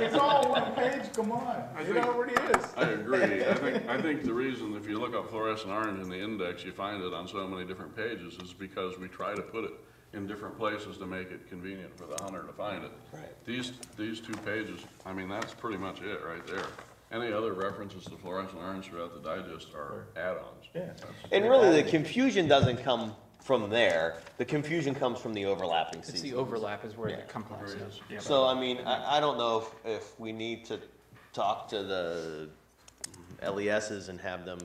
It's all one page, come on, it already is. I agree. I think the reason, if you look up fluorescent orange in the index, you find it on so many different pages is because we try to put it in different places to make it convenient for the hunter to find it. Right. These 2 pages, I mean, that's pretty much it right there. Any other references to fluorescent orange throughout the digest are add-ons. Yeah. And really, the confusion doesn't come from there. The confusion comes from the overlapping It's seasons. the overlap is where Yeah. the complex is. Yeah. So, I mean, I don't know if we need to talk to the LESs and have them,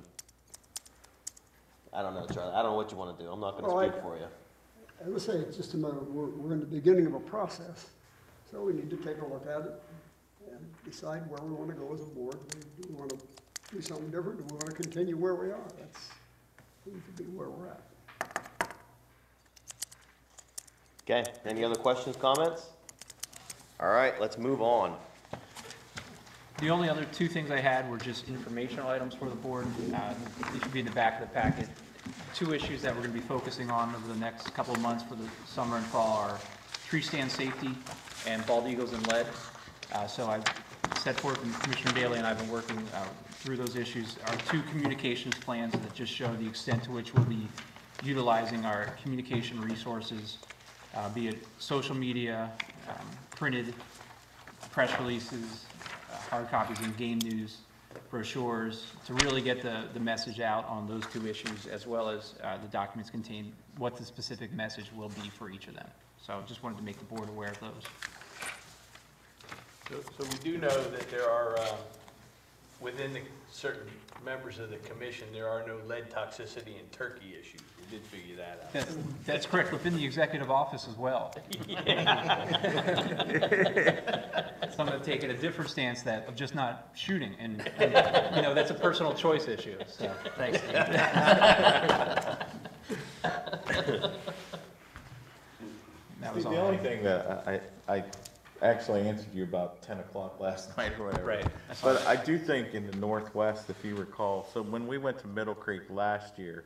I don't know, Charlie, I don't know what you want to do. I'm not Well, going to speak for you. As I say, it's just a matter, we're in the beginning of a process, so we need to take a look at it and decide where we want to go as a board. Do we want to do something different? Do we want to continue where we are? That's, seems to be where we're at. Okay, any other questions, comments? All right, let's move on. The only other 2 things I had were just informational items for the board. They should be in the back of the packet. 2 issues that we're going to be focusing on over the next couple of months for the summer and fall are tree stand safety and bald eagles and lead. So I've set forth, and Commissioner Daly and I have been working through those issues. Our 2 communications plans that just show the extent to which we'll be utilizing our communication resources, be it social media, printed press releases, hard copies and game news, brochures, to really get the message out on those 2 issues, as well as the documents contain what the specific message will be for each of them. So just wanted to make the board aware of those. So we do know that there are, within the certain members of the commission, there are no lead toxicity and turkey issues. We did figure that out. That's correct, within the executive office as well. Some have taken a different stance that of just not shooting, and you know, that's a personal choice issue, so, thanks. That was all The I only had. thing that I actually answered you about 10 o'clock last night or whatever. Right. But I do think in the Northwest, if you recall, so when we went to Middle Creek last year,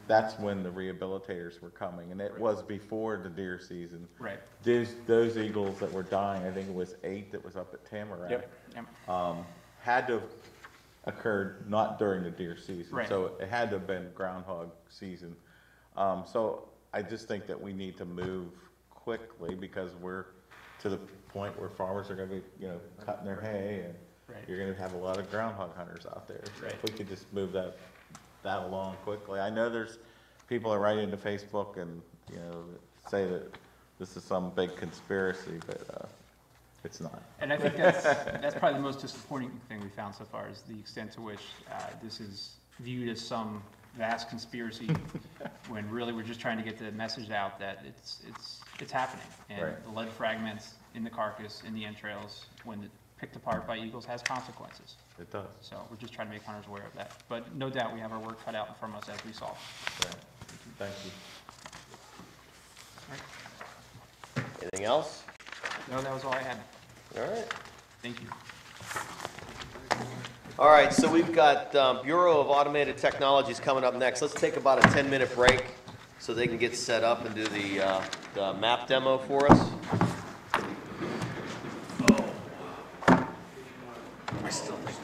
that's when the rehabilitators were coming, and it was before the deer season. Right. Those eagles that were dying, I think it was 8 that was up at Tamarack. Yep. Had to have occurred not during the deer season. Right. So it had to have been groundhog season. So I just think that we need to move quickly because we're to the point where farmers are gonna be, you know, cutting their hay and Right. you're gonna have a lot of groundhog hunters out there. So Right. if we could just move that along quickly. I know there's people that write into Facebook and, you know, say that this is some big conspiracy, but, it's not. And I think that's probably the most disappointing thing we found so far, is the extent to which this is viewed as some vast conspiracy, when really we're just trying to get the message out that it's happening. And Right. the lead fragments in the carcass, in the entrails, when picked apart by eagles, has consequences. It does. So we're just trying to make hunters aware of that. But no doubt, we have our work cut out from us as we saw. Right. Thank you. Anything else? No, that was all I had. All right. Thank you. All right, so we've got Bureau of Automated Technologies coming up next. Let's take about a 10-minute break so they can get set up and do the map demo for us. I still think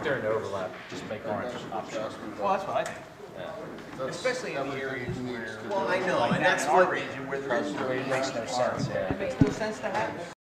they're an overlap, just make orange optional. Well, that's what I think. Especially in the areas where. Well, I know, Like and that that's in our what, region where there is, it makes no sense, yeah. It makes no sense to have it.